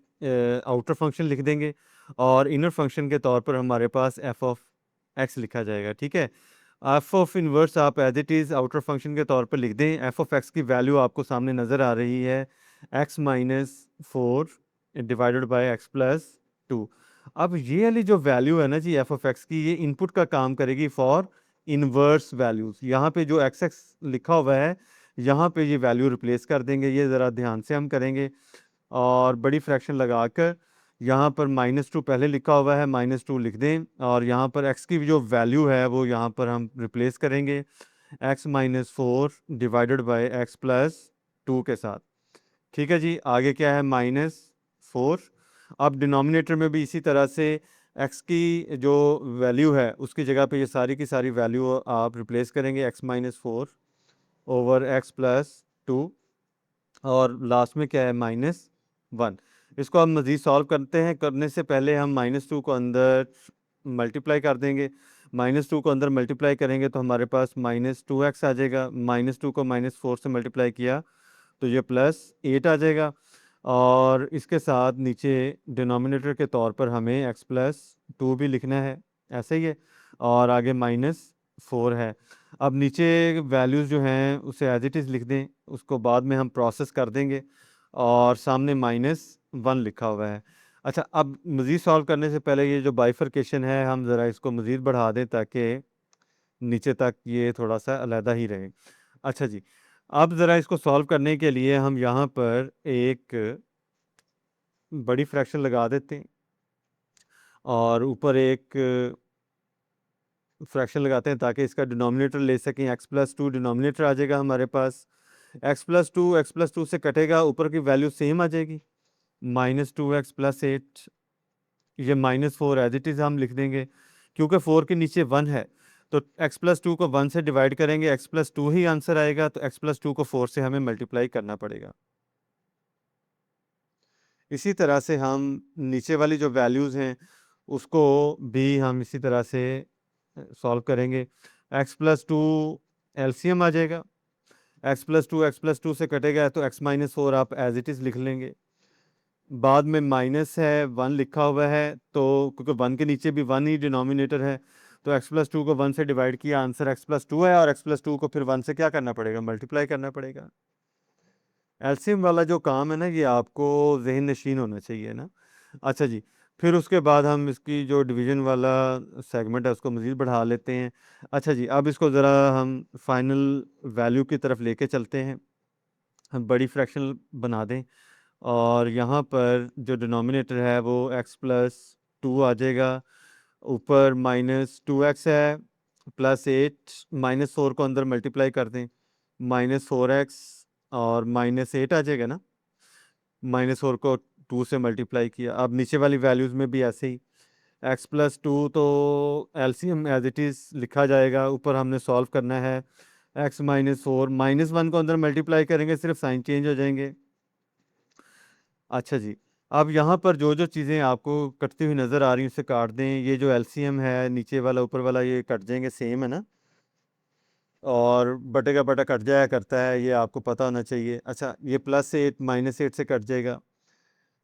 आउटर फंक्शन लिख देंगे, और इनर फंक्शन के तौर पर हमारे पास एफ ऑफ एक्स लिखा जाएगा। ठीक है, एफ ऑफ इनवर्स आप as it is outer function के तौर पर लिख दें। एफ ऑफ एक्स की वैल्यू आपको सामने नज़र आ रही है, x-4 डिवाइडेड बाई x+2। अब ये वाली जो वैल्यू है ना जी एफ ऑफ एक्स की, ये इनपुट का काम करेगी फॉर इनवर्स वैल्यूज़। यहाँ पे जो एक्स एक्स लिखा हुआ है, यहाँ पे ये वैल्यू रिप्लेस कर देंगे। ये ज़रा ध्यान से हम करेंगे, और बड़ी फ्रैक्शन लगाकर यहाँ पर -2 पहले लिखा हुआ है, -2 लिख दें, और यहाँ पर x की जो वैल्यू है वो यहाँ पर हम रिप्लेस करेंगे x-4 डिवाइडेड बाई x+2 के साथ। ठीक है जी, आगे क्या है -4। अब डिनोमिनेटर में भी इसी तरह से x की जो वैल्यू है उसकी जगह पे ये सारी की सारी वैल्यू आप रिप्लेस करेंगे, x-4 ओवर x+2, और लास्ट में क्या है -1। इसको हम मज़ीद सॉल्व करते हैं। करने से पहले हम -2 को अंदर मल्टीप्लाई कर देंगे। -2 को अंदर मल्टीप्लाई करेंगे तो हमारे पास -2x आ जाएगा। -2 को -4 से मल्टीप्लाई किया तो ये +8 आ जाएगा, और इसके साथ नीचे डिनोमिनेटर के तौर पर हमें x+2 भी लिखना है, ऐसे ही है, और आगे -4 है। अब नीचे वैल्यूज़ जो हैं उसे एज इट इज़ लिख दें, उसको बाद में हम प्रोसेस कर देंगे, और सामने -1 लिखा हुआ है। अच्छा, अब मज़ीद सॉल्व करने से पहले ये जो बाइफरकेशन है हम ज़रा इसको मज़ीद बढ़ा दें ताकि नीचे तक ये थोड़ा सा अलहदा ही रहे। अच्छा जी, अब ज़रा इसको सॉल्व करने के लिए हम यहाँ पर एक बड़ी फ्रैक्शन लगा देते हैं, और ऊपर एक फ्रैक्शन लगाते हैं ताकि इसका डिनोमिनेटर ले सकें। x+2 डिनोमिनेटर आ जाएगा हमारे पास, x+2 से कटेगा, ऊपर की वैल्यू सेम आ जाएगी -2x + 8, ये -4 एज इट इज़ हम लिख देंगे, क्योंकि 4 के नीचे 1 है, तो x + 2 को 1 से डिवाइड करेंगे, x + 2 ही आंसर आएगा, तो x + 2 को 4 से हमें मल्टीप्लाई करना पड़ेगा। इसी तरह से हम नीचे वाली जो वैल्यूज़ हैं उसको भी हम इसी तरह से सॉल्व करेंगे। x + 2 एलसीएम आ जाएगा, x + 2 से कटेगा तो x - 4 आप एज इट इज़ लिख लेंगे। बाद में माइनस है, 1 लिखा हुआ है, तो क्योंकि 1 के नीचे भी 1 ही डिनोमिनेटर है, तो x + 2 को 1 से डिवाइड किया, आंसर x + 2 है, और x + 2 को फिर 1 से क्या करना पड़ेगा, मल्टीप्लाई करना पड़ेगा। एलसीएम वाला जो काम है ना, ये आपको ज़हन नशीन होना चाहिए ना। अच्छा जी, फिर उसके बाद हम इसकी जो डिवीज़न वाला सेगमेंट है उसको मज़ीद बढ़ा लेते हैं। अच्छा जी, अब इसको ज़रा हम फाइनल वैल्यू की तरफ लेके चलते हैं। हम बड़ी फ्रैक्शन बना दें, और यहाँ पर जो डिनोमिनेटर है वो x + 2 आ जाएगा, ऊपर -2x है, +8, -4 को अंदर मल्टीप्लाई कर दें, -4x, और -8 आ जाएगा ना, -4 को 2 से मल्टीप्लाई किया। अब नीचे वाली वैल्यूज़ में भी ऐसे ही, x + 2 तो एलसीएम एज इट इज़ लिखा जाएगा, ऊपर हमने सॉल्व करना है, x - 4, -1 को अंदर मल्टीप्लाई करेंगे, सिर्फ साइन चेंज हो जाएंगे। अच्छा जी, अब यहाँ पर जो जो चीज़ें आपको कटती हुई नज़र आ रही हैं उसे काट दें। ये जो एलसीएम है, नीचे वाला ऊपर वाला, ये कट जाएंगे, सेम है ना, और बटे का बटा कट जाया करता है, ये आपको पता होना चाहिए। अच्छा, ये +8 -8 से कट जाएगा,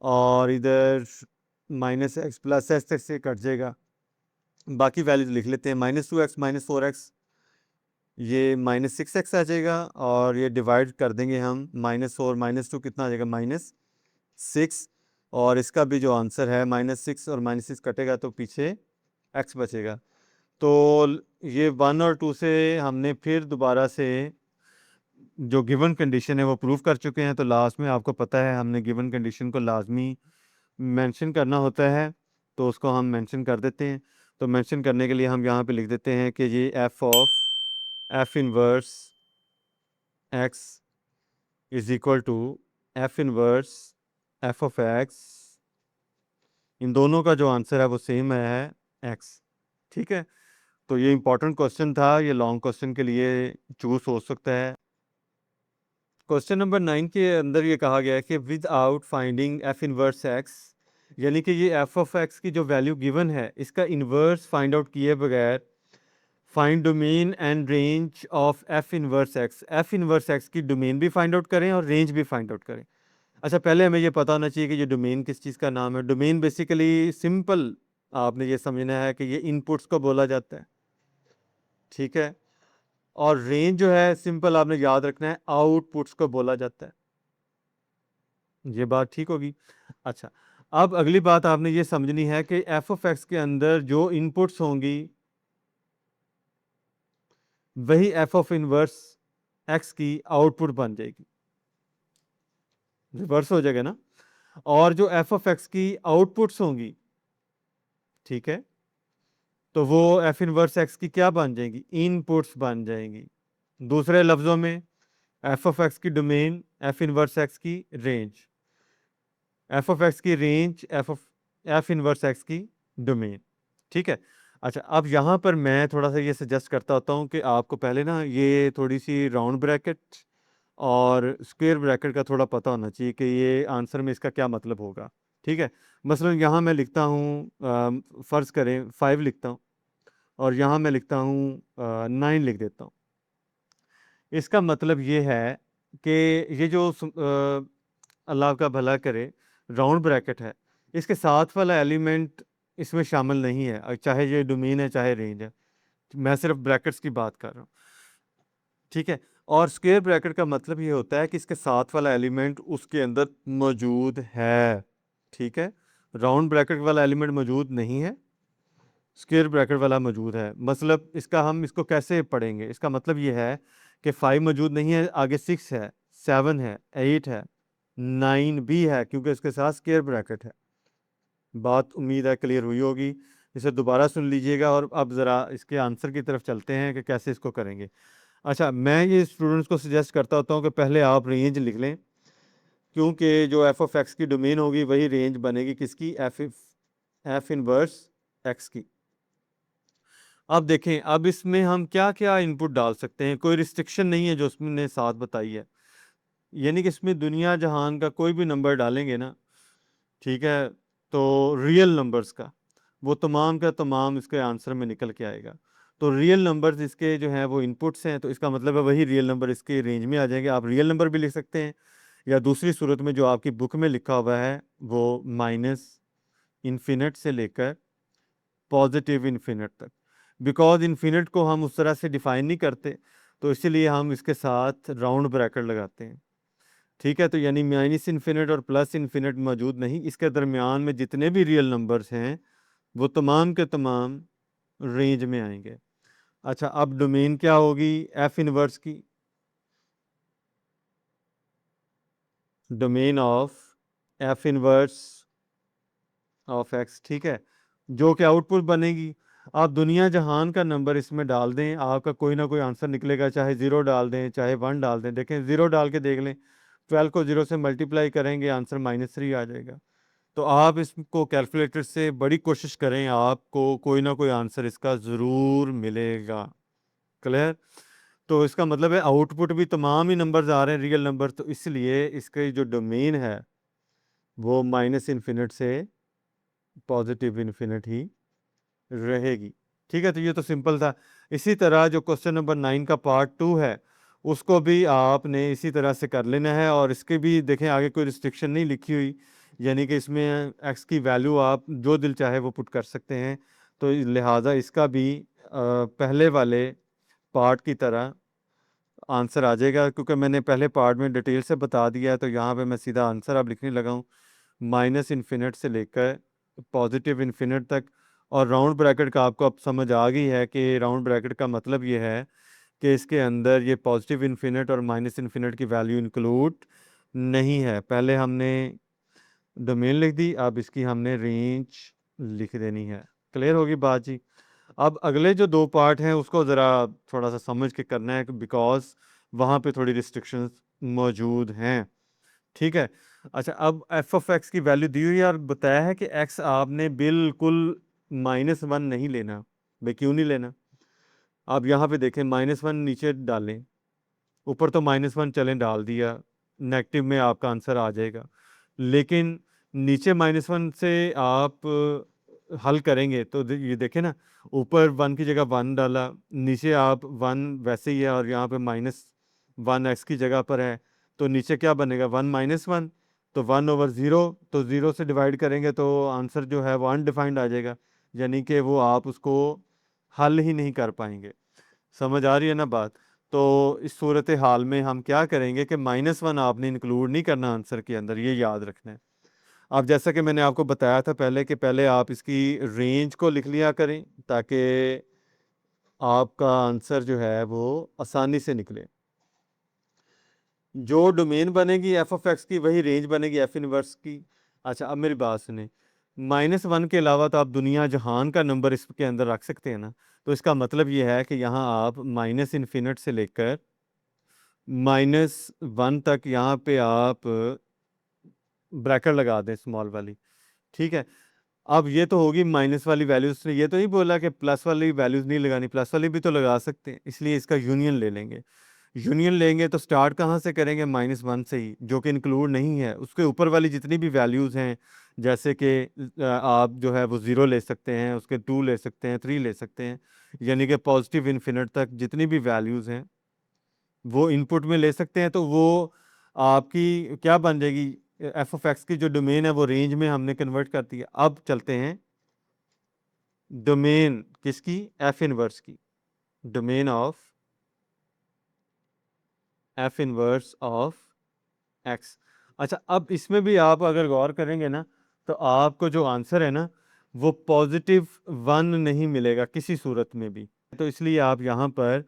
और इधर -x +x से कट जाएगा। बाकी वैल्यूज लिख लेते हैं, -2x -4x, ये -6x आ जाएगा, और ये डिवाइड कर देंगे हम, -4 -2 कितना आ जाएगा, -6, और इसका भी जो आंसर है -6 और -6 कटेगा तो पीछे x बचेगा। तो ये 1 और 2 से हमने फिर दोबारा से जो गिवन कंडीशन है वो प्रूव कर चुके हैं। तो लास्ट में आपको पता है हमने गिवन कंडीशन को लाजमी मेंशन करना होता है, तो उसको हम मेंशन कर देते हैं। तो मेंशन करने के लिए हम यहाँ पे लिख देते हैं कि ये f inverse x is equal to f inverse f(x), इन दोनों का जो आंसर है वो सेम है, x। ठीक है, तो ये इंपॉर्टेंट क्वेश्चन था, ये लॉन्ग क्वेश्चन के लिए चूज हो सकता है। क्वेश्चन नंबर 9 के अंदर ये कहा गया है कि with out finding f inverse x, यानी कि ये f(x) की जो वैल्यू गिवन है इसका इन्वर्स फाइंड आउट किए बगैर find domain and range of f inverse x, f inverse x की डोमेन भी फाइंड आउट करें और रेंज भी फाइंड आउट करें। अच्छा, पहले हमें ये पता होना चाहिए कि ये डोमेन किस चीज़ का नाम है। डोमेन बेसिकली सिंपल आपने ये समझना है कि ये इनपुट्स को बोला जाता है, ठीक है, और रेंज जो है सिंपल आपने याद रखना है, आउटपुट्स को बोला जाता है। ये बात ठीक होगी। अच्छा, अब अगली बात आपने ये समझनी है कि f(x) के अंदर जो इनपुट्स होंगी वही f इनवर्स x की आउटपुट बन जाएगी, रिवर्स हो जाएगा ना। और जो f(x) की आउटपुट्स होंगी, ठीक है, तो वो f इनवर्स x की क्या बन जाएंगी, इनपुट्स बन जाएंगी। दूसरे लफ्जों में f(x) की डोमेन, f इनवर्स x की रेंज, f(x) की रेंज, f इनवर्स x की डोमेन। ठीक है। अच्छा, अब यहाँ पर मैं थोड़ा सा ये सजेस्ट करता होता हूँ कि आपको पहले ना ये थोड़ी सी राउंड ब्रैकेट और स्क्वायर ब्रैकेट का थोड़ा पता होना चाहिए कि ये आंसर में इसका क्या मतलब होगा। ठीक है, मसलन यहाँ मैं लिखता हूँ, फ़र्ज़ करें 5 लिखता हूँ, और यहाँ मैं लिखता हूँ 9 लिख देता हूँ। इसका मतलब ये है कि ये जो अल्लाह का भला करे राउंड ब्रैकेट है, इसके साथ वाला एलिमेंट इसमें शामिल नहीं है, चाहे ये डोमेन है चाहे रेंज है, मैं सिर्फ ब्रैकेट्स की बात कर रहा हूँ। ठीक है, और स्क्वायर ब्रैकेट का मतलब ये होता है कि इसके साथ वाला एलिमेंट उसके अंदर मौजूद है। ठीक है, राउंड ब्रैकेट वाला एलिमेंट मौजूद नहीं है, स्क्वायर ब्रैकेट वाला मौजूद है। मतलब इसका हम इसको कैसे पढ़ेंगे, इसका मतलब ये है कि 5 मौजूद नहीं है, आगे 6 है, 7 है, 8 है, 9 भी है, क्योंकि इसके साथ स्क्वायर ब्रैकेट है। बात उम्मीद है क्लियर हुई होगी। इसे दोबारा सुन लीजिएगा, और अब ज़रा इसके आंसर की तरफ चलते हैं कि कैसे इसको करेंगे। अच्छा, मैं ये स्टूडेंट्स को सजेस्ट करता होता हूँ कि पहले आप रेंज लिख लें, क्योंकि जो एफ ऑफ एक्स की डोमेन होगी वही रेंज बनेगी किसकी, एफ इनवर्स एक्स की। अब देखें, अब इसमें हम क्या क्या इनपुट डाल सकते हैं, कोई रिस्ट्रिक्शन नहीं है जो उसने साथ बताई है, यानी कि इसमें दुनिया जहान का कोई भी नंबर डालेंगे ना, ठीक है, तो रियल नंबर्स का वो तमाम का तमाम इसके आंसर में निकल के आएगा। तो रियल नंबर्स इसके जो हैं वो इनपुट्स हैं, तो इसका मतलब है वही रियल नंबर इसके रेंज में आ जाएंगे। आप रियल नंबर भी लिख सकते हैं, या दूसरी सूरत में जो आपकी बुक में लिखा हुआ है वो माइनस इन्फिनिट से लेकर पॉजिटिव इन्फिनिट तक। बिकॉज इन्फिनिट को हम उस तरह से डिफाइन नहीं करते, तो इसीलिए हम इसके साथ राउंड ब्रैकेट लगाते हैं। ठीक है, तो यानी माइनस इन्फिनिट और प्लस इन्फिनिट मौजूद नहीं, इसके दरमियान में जितने भी रियल नंबर्स हैं वो तमाम के तमाम रेंज में आएंगे। अच्छा, अब डोमेन क्या होगी एफ इनवर्स की, domain of F inverse of x. ठीक है, जो कि आउटपुट बनेगी, आप दुनिया जहान का नंबर इसमें डाल दें, आपका कोई ना कोई आंसर निकलेगा, चाहे ज़ीरो डाल दें चाहे वन डाल दें। देखें, ज़ीरो डाल के देख लें, 12 को ज़ीरो से मल्टीप्लाई करेंगे आंसर -3 आ जाएगा। तो आप इसको कैलकुलेटर से बड़ी कोशिश करें, आपको कोई ना कोई आंसर इसका ज़रूर मिलेगा। क्लियर? तो इसका मतलब है आउटपुट भी तमाम ही नंबर्स आ रहे हैं रियल नंबर, तो इसलिए इसकी जो डोमेन है वो माइनस इन्फिनिट से पॉजिटिव इन्फिनिट ही रहेगी। ठीक है, तो ये तो सिंपल था। इसी तरह जो क्वेश्चन नंबर 9 का पार्ट 2 है उसको भी आपने इसी तरह से कर लेना है, और इसके भी देखें आगे कोई रिस्ट्रिक्शन नहीं लिखी हुई, यानी कि इसमें एक्स की वैल्यू आप जो दिल चाहे वो पुट कर सकते हैं। तो लिहाजा इसका भी पहले वाले पार्ट की तरह आंसर आ जाएगा, क्योंकि मैंने पहले पार्ट में डिटेल से बता दिया है। तो यहाँ पे मैं सीधा आंसर अब लिखने लगा हूँ, माइनस इन्फिनिट से लेकर पॉजिटिव इन्फिनिट तक। और राउंड ब्रैकेट का आपको अब समझ आ गई है कि राउंड ब्रैकेट का मतलब ये है कि इसके अंदर ये पॉजिटिव इन्फिनिट और माइनस इन्फिनिट की वैल्यू इंक्लूड नहीं है। पहले हमने डोमेन लिख दी, अब इसकी हमने रेंज लिख देनी है। क्लियर होगी बात जी? अब अगले जो 2 पार्ट हैं उसको ज़रा थोड़ा सा समझ के करना है, बिकॉज वहाँ पे थोड़ी रिस्ट्रिक्शंस मौजूद हैं। ठीक है, अच्छा, अब एफ ऑफ एक्स की वैल्यू दी हुई है और बताया है कि एक्स आपने बिल्कुल -1 नहीं लेना। भाई क्यों नहीं लेना? आप यहाँ पे देखें, -1 नीचे डालें, ऊपर तो -1 चलें डाल दिया, नेगेटिव में आपका आंसर आ जाएगा। लेकिन नीचे -1 से आप हल करेंगे तो ये देखें ना, ऊपर 1 की जगह 1 डाला, नीचे आप 1 वैसे ही है, और यहाँ पे -1 एक्स की जगह पर है, तो नीचे क्या बनेगा 1 - 1, तो 1/0, तो 0 से डिवाइड करेंगे तो आंसर जो है वो अनडिफाइंड आ जाएगा, यानी कि वो आप उसको हल ही नहीं कर पाएंगे। समझ आ रही है ना बात? तो इस सूरत हाल में हम क्या करेंगे कि -1 आपने इंक्लूड नहीं करना आंसर के अंदर, ये याद रखना है। अब जैसा कि मैंने आपको बताया था पहले कि पहले आप इसकी रेंज को लिख लिया करें, ताकि आपका आंसर जो है वो आसानी से निकले। जो डोमेन बनेगी एफ ऑफ एक्स की वही रेंज बनेगी एफ इनवर्स की। अच्छा, अब मेरी बात सुने, -1 के अलावा तो आप दुनिया जहान का नंबर इसके अंदर रख सकते हैं ना। तो इसका मतलब ये है कि यहाँ आप माइनस इन्फिनिट से लेकर -1 तक यहाँ पे आप ब्रैकेट लगा दें स्मॉल वाली। ठीक है, अब ये तो होगी माइनस वाली वैल्यूज ने, ये तो नहीं बोला कि प्लस वाली वैल्यूज नहीं लगानी, प्लस वाली भी तो लगा सकते हैं, इसलिए इसका यूनियन ले लेंगे। यूनियन लेंगे तो स्टार्ट कहाँ से करेंगे, -1 से ही, जो कि इंक्लूड नहीं है। उसके ऊपर वाली जितनी भी वैल्यूज़ हैं, जैसे कि आप जो है वो 0 ले सकते हैं, उसके 2 ले सकते हैं, 3 ले सकते हैं, यानी कि पॉजिटिव इन्फिनिट तक जितनी भी वैल्यूज़ हैं वो इनपुट में ले सकते हैं। तो वो आपकी क्या बन जाएगी, एफ ऑफ एक्स की जो डोमेन है वो रेंज में हमने कन्वर्ट कर दिया। अब चलते हैं डोमेन किसकी, एफ इनवर्स की, domain of F inverse of x. अच्छा, अब इसमें भी आप अगर गौर करेंगे ना, तो आपको जो आंसर है ना वो +1 नहीं मिलेगा किसी सूरत में भी। तो इसलिए आप यहाँ पर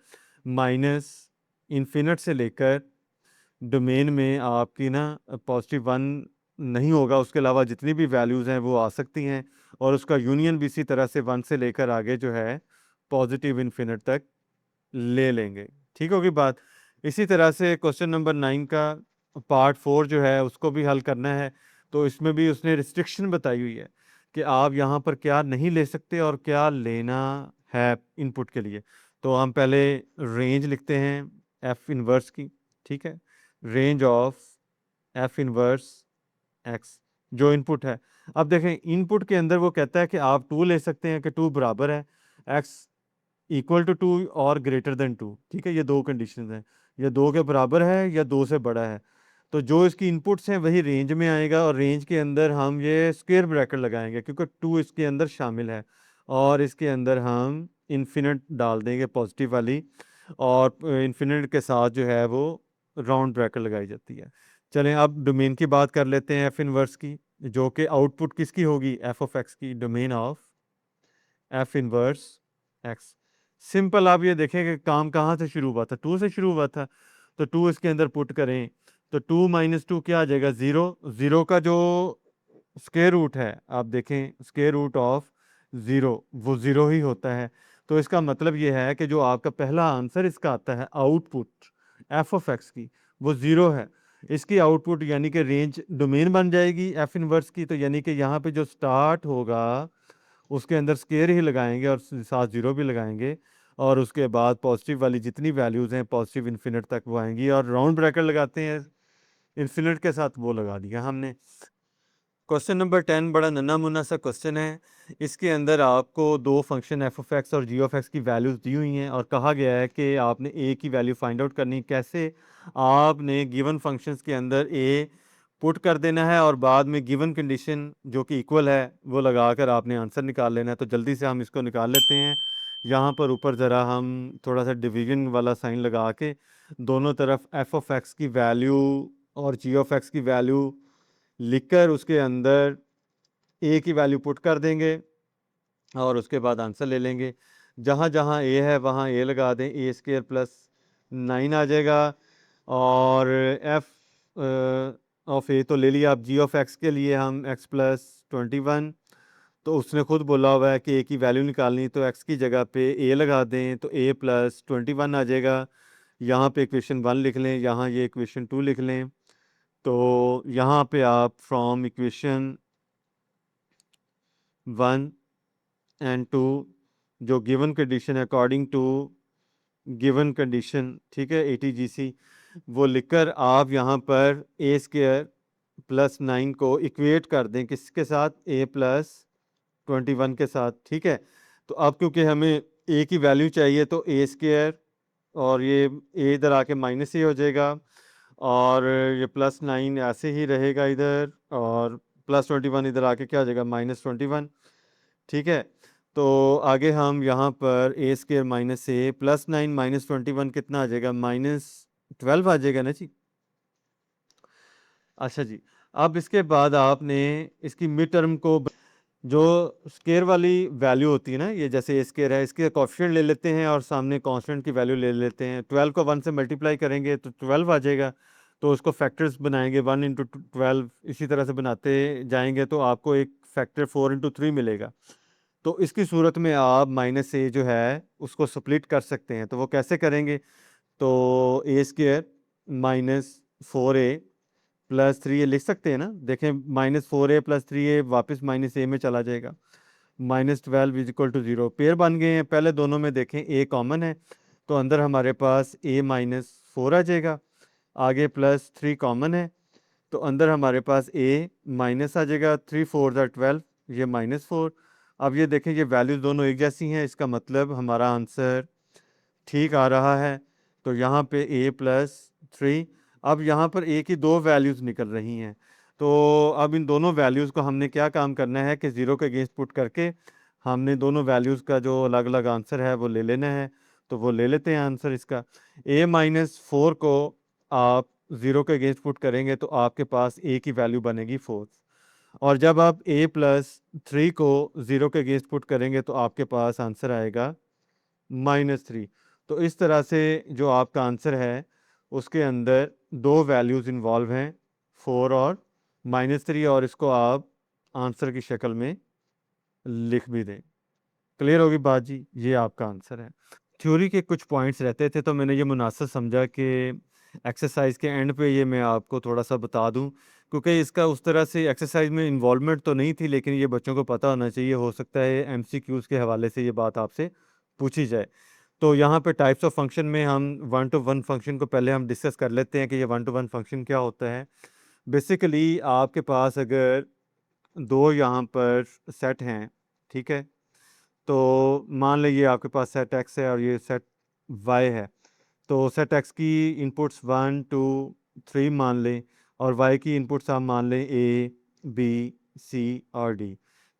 माइनस इन्फिनिट से लेकर डोमेन में आपकी ना +1 नहीं होगा, उसके अलावा जितनी भी वैल्यूज़ हैं वो आ सकती हैं, और उसका यूनियन भी इसी तरह से 1 से लेकर आगे जो है पॉजिटिव इन्फिनिट तक ले लेंगे। ठीक होगी बात? इसी तरह से क्वेश्चन नंबर 9 का पार्ट 4 जो है उसको भी हल करना है, तो इसमें भी उसने रिस्ट्रिक्शन बताई हुई है कि आप यहाँ पर क्या नहीं ले सकते और क्या लेना है इनपुट के लिए। तो हम पहले रेंज लिखते हैं एफ इनवर्स की, ठीक है, range of F inverse x जो इनपुट है। अब देखें इनपुट के अंदर वो कहता है कि आप 2 ले सकते हैं कि 2 बराबर है एक्स इक्वल टू 2 और ग्रेटर देन 2, ठीक है, ये दो कंडीशंस हैं, या 2 के बराबर है या 2 से बड़ा है। तो जो इसकी इनपुट्स हैं वही रेंज में आएगा, और रेंज के अंदर हम ये स्क्वायर ब्रैकेट लगाएंगे क्योंकि 2 इसके अंदर शामिल है, और इसके अंदर हम इन्फिनिट डाल देंगे पॉजिटिव वाली, और इन्फिनिट के साथ जो है वो राउंड ब्रैकेट लगाई जाती है। चलें अब डोमेन की बात कर लेते हैं एफ इनवर्स की, जो कि आउटपुट किसकी होगी, एफ ऑफ एक्स की, domain of F inverse x. Simple, आप ये देखें कि काम कहाँ से शुरू हुआ था, 2 से शुरू हुआ था, तो 2 इसके अंदर पुट करें तो 2 माइनस 2 क्या आ जाएगा, 0। 0 का जो स्क्वायर रूट है, आप देखें स्क्वायर रूट ऑफ 0 वो 0 ही होता है। तो इसका मतलब ये है कि जो आपका पहला आंसर इसका आता है आउटपुट एफ ऑफ एक्स की, वो 0 है। इसकी आउटपुट यानी कि रेंज डोमेन बन जाएगी एफ इनवर्स की, तो यानी कि यहाँ पे जो स्टार्ट होगा उसके अंदर स्केयर ही लगाएंगे और साथ 0 भी लगाएंगे, और उसके बाद पॉजिटिव वाली जितनी वैल्यूज़ हैं पॉजिटिव इन्फिनिट तक वो आएंगी, और राउंड ब्रैकेट लगाते हैं इन्फिनिट के साथ, वो लगा दिया हमने। क्वेश्चन नंबर 10 बड़ा नन्हा मुन्ना सा क्वेश्चन है। इसके अंदर आपको दो फंक्शन एफ ऑफ एक्स और जी ऑफ एक्स की वैल्यूज़ दी हुई हैं, और कहा गया है कि आपने ए की वैल्यू फाइंड आउट करनी। कैसे, आपने गिवन फंक्शंस के अंदर ए पुट कर देना है और बाद में गिवन कंडीशन जो कि इक्वल है वो लगाकर आपने आंसर निकाल लेना है। तो जल्दी से हम इसको निकाल लेते हैं। यहाँ पर ऊपर ज़रा हम थोड़ा सा डिवीजन वाला साइन लगा के दोनों तरफ एफ ऑफ एक्स की वैल्यू और जी ऑफ एक्स की वैल्यू लिखकर उसके अंदर ए की वैल्यू पुट कर देंगे और उसके बाद आंसर ले लेंगे। जहाँ जहाँ ए है वहाँ ए लगा दें, ए स्क्र प्लस 9 आ जाएगा। और एफ ऑफ ए तो ले लिया। अब जी ऑफ एक्स के लिए हम एक्स प्लस 21, तो उसने खुद बोला हुआ है कि ए की वैल्यू निकालनी, तो एक्स की जगह पे ए लगा दें तो ए प्लस 21 आ जाएगा। यहाँ पे इक्वेशन 1 लिख लें, यहाँ ये इक्वेशन 2 लिख लें। तो यहाँ पे आप फ्रॉम इक्वेशन 1 एंड 2 जो गिवन कंडीशन है अकॉर्डिंग टू गिवन कंडीशन, ठीक है, एटीजीसी, वो लिखकर आप यहाँ पर ए स्क्र प्लस 9 को इक्वेट कर दें किसके साथ, ए प्लस 21 के साथ, ठीक है। तो अब क्योंकि हमें ए की वैल्यू चाहिए तो ए स्क्र और ये ए इधर आके माइनस ही हो जाएगा, और ये प्लस 9 ऐसे ही रहेगा इधर, और प्लस 21 इधर आके क्या हो जाएगा, -21, ठीक है। तो आगे हम यहाँ पर ए स्क्र माइनस ए प्लस 9 -21 कितना आ जाएगा, -12 आ जाएगा ना जी। अच्छा जी, अब इसके बाद आपने इसकी मिड टर्म को जो स्केयर वाली वैल्यू होती है ना, ये जैसे ए स्केयर है, इसके कॉफिशिएंट ले लेते हैं और सामने कांस्टेंट की वैल्यू ले लेते हैं। 12 को 1 से मल्टीप्लाई करेंगे तो 12 आ जाएगा। तो उसको फैक्टर्स बनाएंगे, 1 इंटू 12 इसी तरह से बनाते जाएंगे तो आपको एक फैक्टर 4 इंटू 3 मिलेगा। तो इसकी सूरत में आप माइनस ए जो है उसको स्प्लिट कर सकते हैं। तो वो कैसे करेंगे, तो ए स्केयर -4a प्लस 3a लिख सकते हैं ना। देखें -4a प्लस 3a वापस -a में चला जाएगा, -12 इज इक्वल टू 0। पेयर बन गए हैं। पहले दोनों में देखें a कॉमन है तो अंदर हमारे पास a -4 आ जाएगा। आगे +3 कॉमन है तो अंदर हमारे पास a माइनस आ जाएगा। 3 4 12, ये -4। अब ये देखें ये वैल्यूज दोनों एक जैसी हैं, इसका मतलब हमारा आंसर ठीक आ रहा है। तो यहाँ पे a+3। अब यहाँ पर a की दो वैल्यूज़ निकल रही हैं, तो अब इन दोनों वैल्यूज़ को हमने क्या काम करना है कि 0 के अगेंस्ट पुट करके हमने दोनों वैल्यूज़ का जो अलग अलग आंसर है वो ले लेना है। तो वो ले लेते हैं आंसर इसका। a-4 को आप 0 के अगेंस्ट पुट करेंगे तो आपके पास a की वैल्यू बनेगी 4, और जब आप a+3 को 0 के अगेंस्ट पुट करेंगे तो आपके पास आंसर आएगा -3। तो इस तरह से जो आपका आंसर है उसके अंदर दो वैल्यूज़ इन्वॉल्व हैं, 4 और -3, और इसको आप आंसर की शक्ल में लिख भी दें। क्लियर होगी बात जी, ये आपका आंसर है। थ्योरी के कुछ पॉइंट्स रहते थे तो मैंने ये मुनासिब समझा कि एक्सरसाइज के एंड पे ये मैं आपको थोड़ा सा बता दूं, क्योंकि इसका उस तरह से एक्सरसाइज में इन्वॉल्वमेंट तो नहीं थी, लेकिन ये बच्चों को पता होना चाहिए। हो सकता है एमसीक्यूज के हवाले से ये बात आपसे पूछी जाए। तो यहाँ पे टाइप्स ऑफ फंक्शन में हम वन टू वन फंक्शन को पहले हम डिस्कस कर लेते हैं कि ये वन टू वन फंक्शन क्या होता है। बेसिकली आपके पास अगर दो यहाँ पर सेट हैं, ठीक है, तो मान लीजिए आपके पास सेट एक्स है और ये सेट वाई है। तो सेट एक्स की इनपुट्स 1 2 3 मान लें, और वाई की इनपुट्स आप मान लें ए बी सी और डी।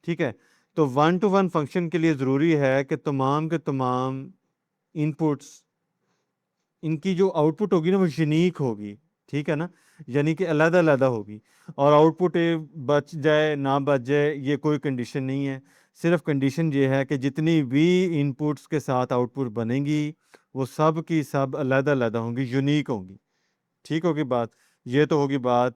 ठीक है, तो वन टू वन फंक्शन के लिए ज़रूरी है कि तमाम के तमाम इनपुट्स, इनकी जो आउटपुट होगी ना वो यूनिक होगी। ठीक है ना, यानी कि अलग अलग होगी। और आउटपुट बच जाए ना बच जाए ये कोई कंडीशन नहीं है। सिर्फ कंडीशन ये है कि जितनी भी इनपुट्स के साथ आउटपुट बनेंगी वो सब की सब अलग अलग होंगी, यूनिक होंगी। ठीक होगी बात। ये तो होगी बात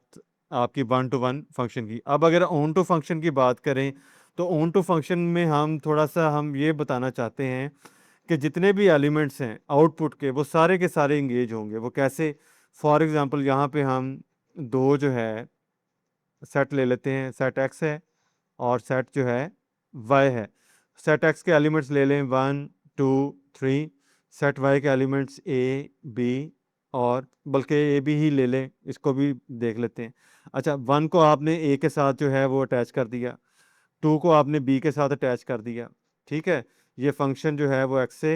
आपकी वन टू वन फंक्शन की। अब अगर ऑन टू फंक्शन की बात करें, तो ऑन टू फंक्शन में हम थोड़ा सा हम ये बताना चाहते हैं कि जितने भी एलिमेंट्स हैं आउटपुट के वो सारे के सारे इंगेज होंगे। वो कैसे? फॉर एग्जांपल यहाँ पे हम दो जो है सेट ले लेते हैं, सेट एक्स है और सेट जो है वाई है। सेट एक्स के एलिमेंट्स ले लें 1 2 3, सेट वाई के एलिमेंट्स ए बी, और बल्कि ए बी ही ले लें, इसको भी देख लेते हैं। अच्छा, 1 को आपने ए के साथ जो है वो अटैच कर दिया, 2 को आपने बी के साथ अटैच कर दिया। ठीक है, ये फंक्शन जो है वो एक्स से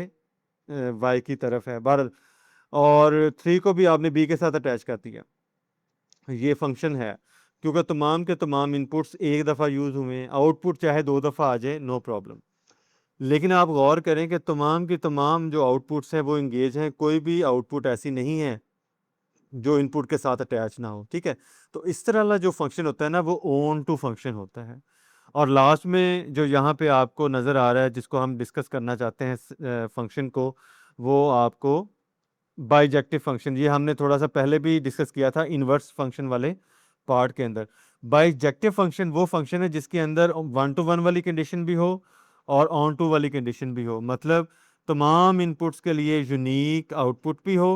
वाई की तरफ है बहरहाल, और 3 को भी आपने बी के साथ अटैच कर दिया। ये फंक्शन है क्योंकि तमाम के तमाम इनपुट्स एक दफ़ा यूज़ हुए, आउटपुट चाहे दो दफ़ा आ जाए नो प्रॉब्लम। लेकिन आप गौर करें कि तमाम की तमाम जो आउटपुट्स हैं वो इंगेज हैं, कोई भी आउटपुट ऐसी नहीं है जो इनपुट के साथ अटैच ना हो। ठीक है, तो इस तरह वाला जो फंक्शन होता है ना वो ऑन टू फंक्शन होता है। और लास्ट में जो यहाँ पे आपको नज़र आ रहा है जिसको हम डिस्कस करना चाहते हैं फंक्शन को, वो आपको बाइजेक्टिव फंक्शन, ये हमने थोड़ा सा पहले भी डिस्कस किया था इनवर्स फंक्शन वाले पार्ट के अंदर। बाइजेक्टिव फंक्शन वो फंक्शन है जिसके अंदर वन टू वन वाली कंडीशन भी हो और ऑन टू वाली कंडीशन भी हो। मतलब तमाम इनपुट्स के लिए यूनिक आउटपुट भी हो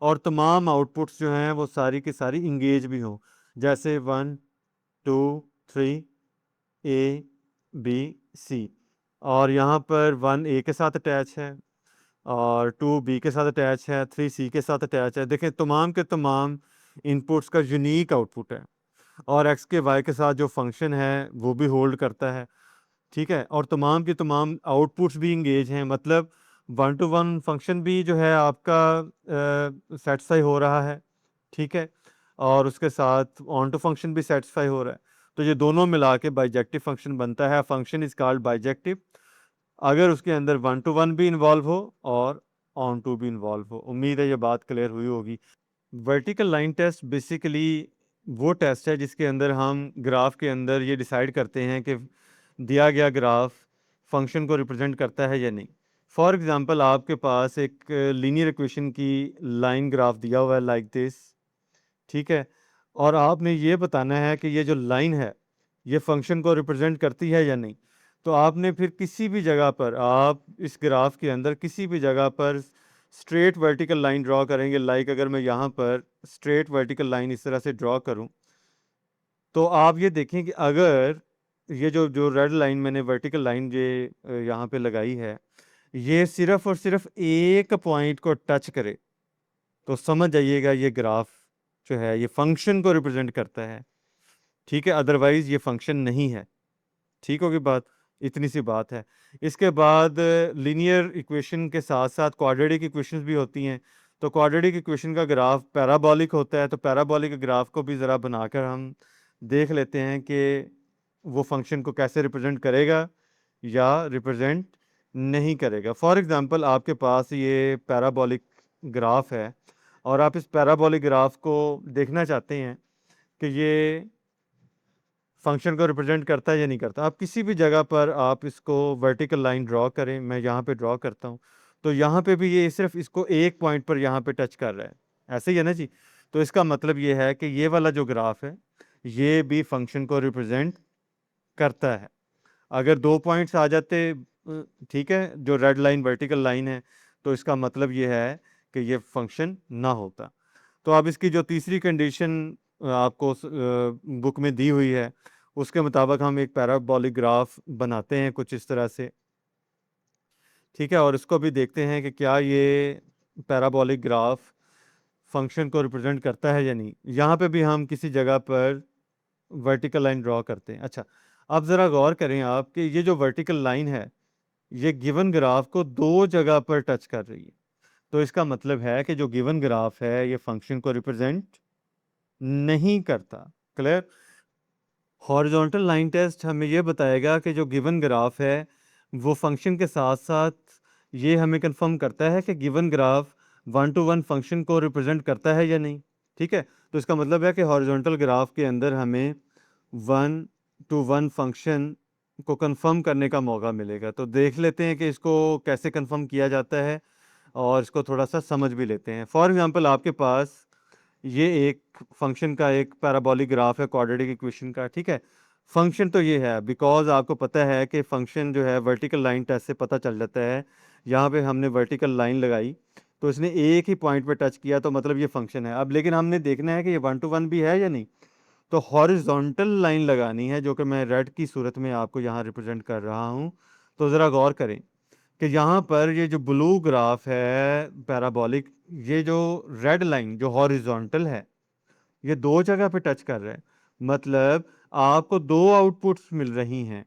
और तमाम आउटपुट्स जो हैं वो सारी की सारी इंगेज भी हो। जैसे 1 2 3 ए बी सी, और यहाँ पर 1 ए के साथ अटैच है और 2 बी के साथ अटैच है, 3 सी के साथ अटैच है। देखें तमाम के तमाम इनपुट्स का यूनिक आउटपुट है, और एक्स के वाई के साथ जो फंक्शन है वो भी होल्ड करता है। ठीक है, और तमाम के तमाम आउटपुट्स भी इंगेज हैं। मतलब वन टू वन फंक्शन भी जो है आपका सेटिस्फाई हो रहा है। ठीक है, और उसके साथ ऑन टू फंक्शन भी सेटिस्फाई हो रहा है। तो ये दोनों मिला के बाइजेक्टिव फंक्शन बनता है। फंक्शन इज कॉल्ड बाइजेक्टिव अगर उसके अंदर वन टू वन भी इन्वॉल्व हो और ऑन टू भी इन्वॉल्व हो। उम्मीद है ये बात क्लियर हुई होगी। वर्टिकल लाइन टेस्ट बेसिकली वो टेस्ट है जिसके अंदर हम ग्राफ के अंदर ये डिसाइड करते हैं कि दिया गया ग्राफ फंक्शन को रिप्रेजेंट करता है या नहीं। फॉर एग्जांपल आपके पास एक लीनियर इक्वेशन की लाइन ग्राफ दिया हुआ है लाइक दिस। ठीक है, और आपने ये बताना है कि ये जो लाइन है ये फंक्शन को रिप्रेजेंट करती है या नहीं। तो आपने फिर किसी भी जगह पर, आप इस ग्राफ के अंदर किसी भी जगह पर स्ट्रेट वर्टिकल लाइन ड्रॉ करेंगे। लाइक अगर मैं यहाँ पर स्ट्रेट वर्टिकल लाइन इस तरह से ड्रॉ करूँ, तो आप ये देखें कि अगर ये जो जो रेड लाइन मैंने वर्टिकल लाइन ये यहाँ पे लगाई है, ये सिर्फ और सिर्फ एक पॉइंट को टच करे तो समझ जाइएगा ये ग्राफ जो है ये फंक्शन को रिप्रेजेंट करता है। ठीक है, अदरवाइज ये फंक्शन नहीं है। ठीक होगी बात, इतनी सी बात है। इसके बाद लीनियर इक्वेशन के साथ साथ क्वाड्रेटिक इक्वेशंस भी होती हैं। तो क्वाड्रेटिक इक्वेशन का ग्राफ पैराबोलिक होता है। तो पैराबोलिक ग्राफ को भी ज़रा बनाकर हम देख लेते हैं कि वो फंक्शन को कैसे रिप्रेजेंट करेगा या रिप्रेजेंट नहीं करेगा। फॉर एग्जांपल आपके पास ये पैराबोलिक ग्राफ है और आप इस पैराबोलिक ग्राफ को देखना चाहते हैं कि ये फंक्शन को रिप्रेजेंट करता है या नहीं करता। आप किसी भी जगह पर आप इसको वर्टिकल लाइन ड्रॉ करें, मैं यहाँ पे ड्रॉ करता हूँ, तो यहाँ पे भी ये सिर्फ इसको एक पॉइंट पर यहाँ पे टच कर रहा है। ऐसे ही है ना जी। तो इसका मतलब ये है कि ये वाला जो ग्राफ है ये भी फंक्शन को रिप्रेजेंट करता है। अगर 2 पॉइंट्स आ जाते ठीक है, जो रेड लाइन वर्टिकल लाइन है, तो इसका मतलब ये है कि ये फंक्शन ना होता। तो अब इसकी जो तीसरी कंडीशन आपको बुक में दी हुई है उसके मुताबिक हम एक पैराबोलिक ग्राफ बनाते हैं कुछ इस तरह से, ठीक है। और इसको भी देखते हैं कि क्या ये पैराबोलिक ग्राफ फंक्शन को रिप्रेजेंट करता है या नहीं। यहाँ पे भी हम किसी जगह पर वर्टिकल लाइन ड्रॉ करते हैं। अच्छा, अब ज़रा गौर करें आप कि ये जो वर्टिकल लाइन है ये गिवन ग्राफ को दो जगह पर टच कर रही है। तो इसका मतलब है कि जो गिवन ग्राफ है ये फंक्शन को रिप्रेजेंट नहीं करता। क्लियर? हॉरिजॉन्टल लाइन टेस्ट हमें ये बताएगा कि जो गिवन ग्राफ है वो फंक्शन के साथ साथ ये हमें कंफर्म करता है कि given graph one two one function को रिप्रेजेंट करता है या नहीं, ठीक है। तो इसका मतलब है कि हॉरिजॉन्टल ग्राफ के अंदर हमें वन टू वन फंक्शन को कंफर्म करने का मौका मिलेगा। तो देख लेते हैं कि इसको कैसे कंफर्म किया जाता है और इसको थोड़ा सा समझ भी लेते हैं। फॉर एग्जांपल आपके पास ये एक फंक्शन का एक पैराबोलिक ग्राफ है क्वाड्रेटिक इक्वेशन का, ठीक है। फंक्शन तो ये है, बिकॉज आपको पता है कि फंक्शन जो है वर्टिकल लाइन टेस्ट से पता चल जाता है। यहाँ पे हमने वर्टिकल लाइन लगाई तो इसने एक ही पॉइंट पे टच किया तो मतलब ये फंक्शन है। अब लेकिन हमने देखना है कि ये वन टू वन भी है या नहीं। तो हॉरिजॉन्टल लाइन लगानी है जो कि मैं रेड की सूरत में आपको यहाँ रिप्रेजेंट कर रहा हूँ। तो ज़रा गौर करें कि यहाँ पर ये जो ब्लू ग्राफ है पैराबोलिक, ये जो रेड लाइन जो हॉरिजॉन्टल है ये दो जगह पे टच कर रहा है, मतलब आपको दो आउटपुट्स मिल रही हैं।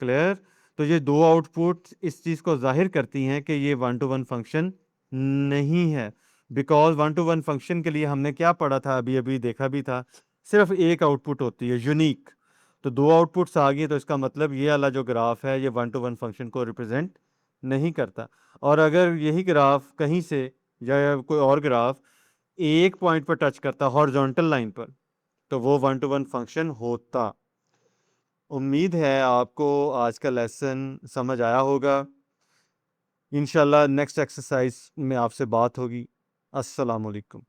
क्लियर? तो ये दो आउटपुट्स इस चीज़ को जाहिर करती हैं कि ये वन टू वन फंक्शन नहीं है। Because one two one function के लिए हमने क्या पढ़ा था, अभी अभी देखा भी था, सिर्फ एक आउटपुट होती है यूनिक। तो दो आउटपुट्स आ गई तो इसका मतलब ये वाला जो ग्राफ है ये वन टू वन फंक्शन को रिप्रेजेंट नहीं करता। और अगर यही ग्राफ कहीं से या कोई और ग्राफ एक पॉइंट पर टच करता हॉरिजॉन्टल लाइन पर तो वो वन टू वन फंक्शन होता। उम्मीद है आपको आज का लेसन समझ आया होगा। इंशाल्लाह नेक्स्ट एक्सरसाइज में आपसे बात होगी। अस्सलाम वालेकुम।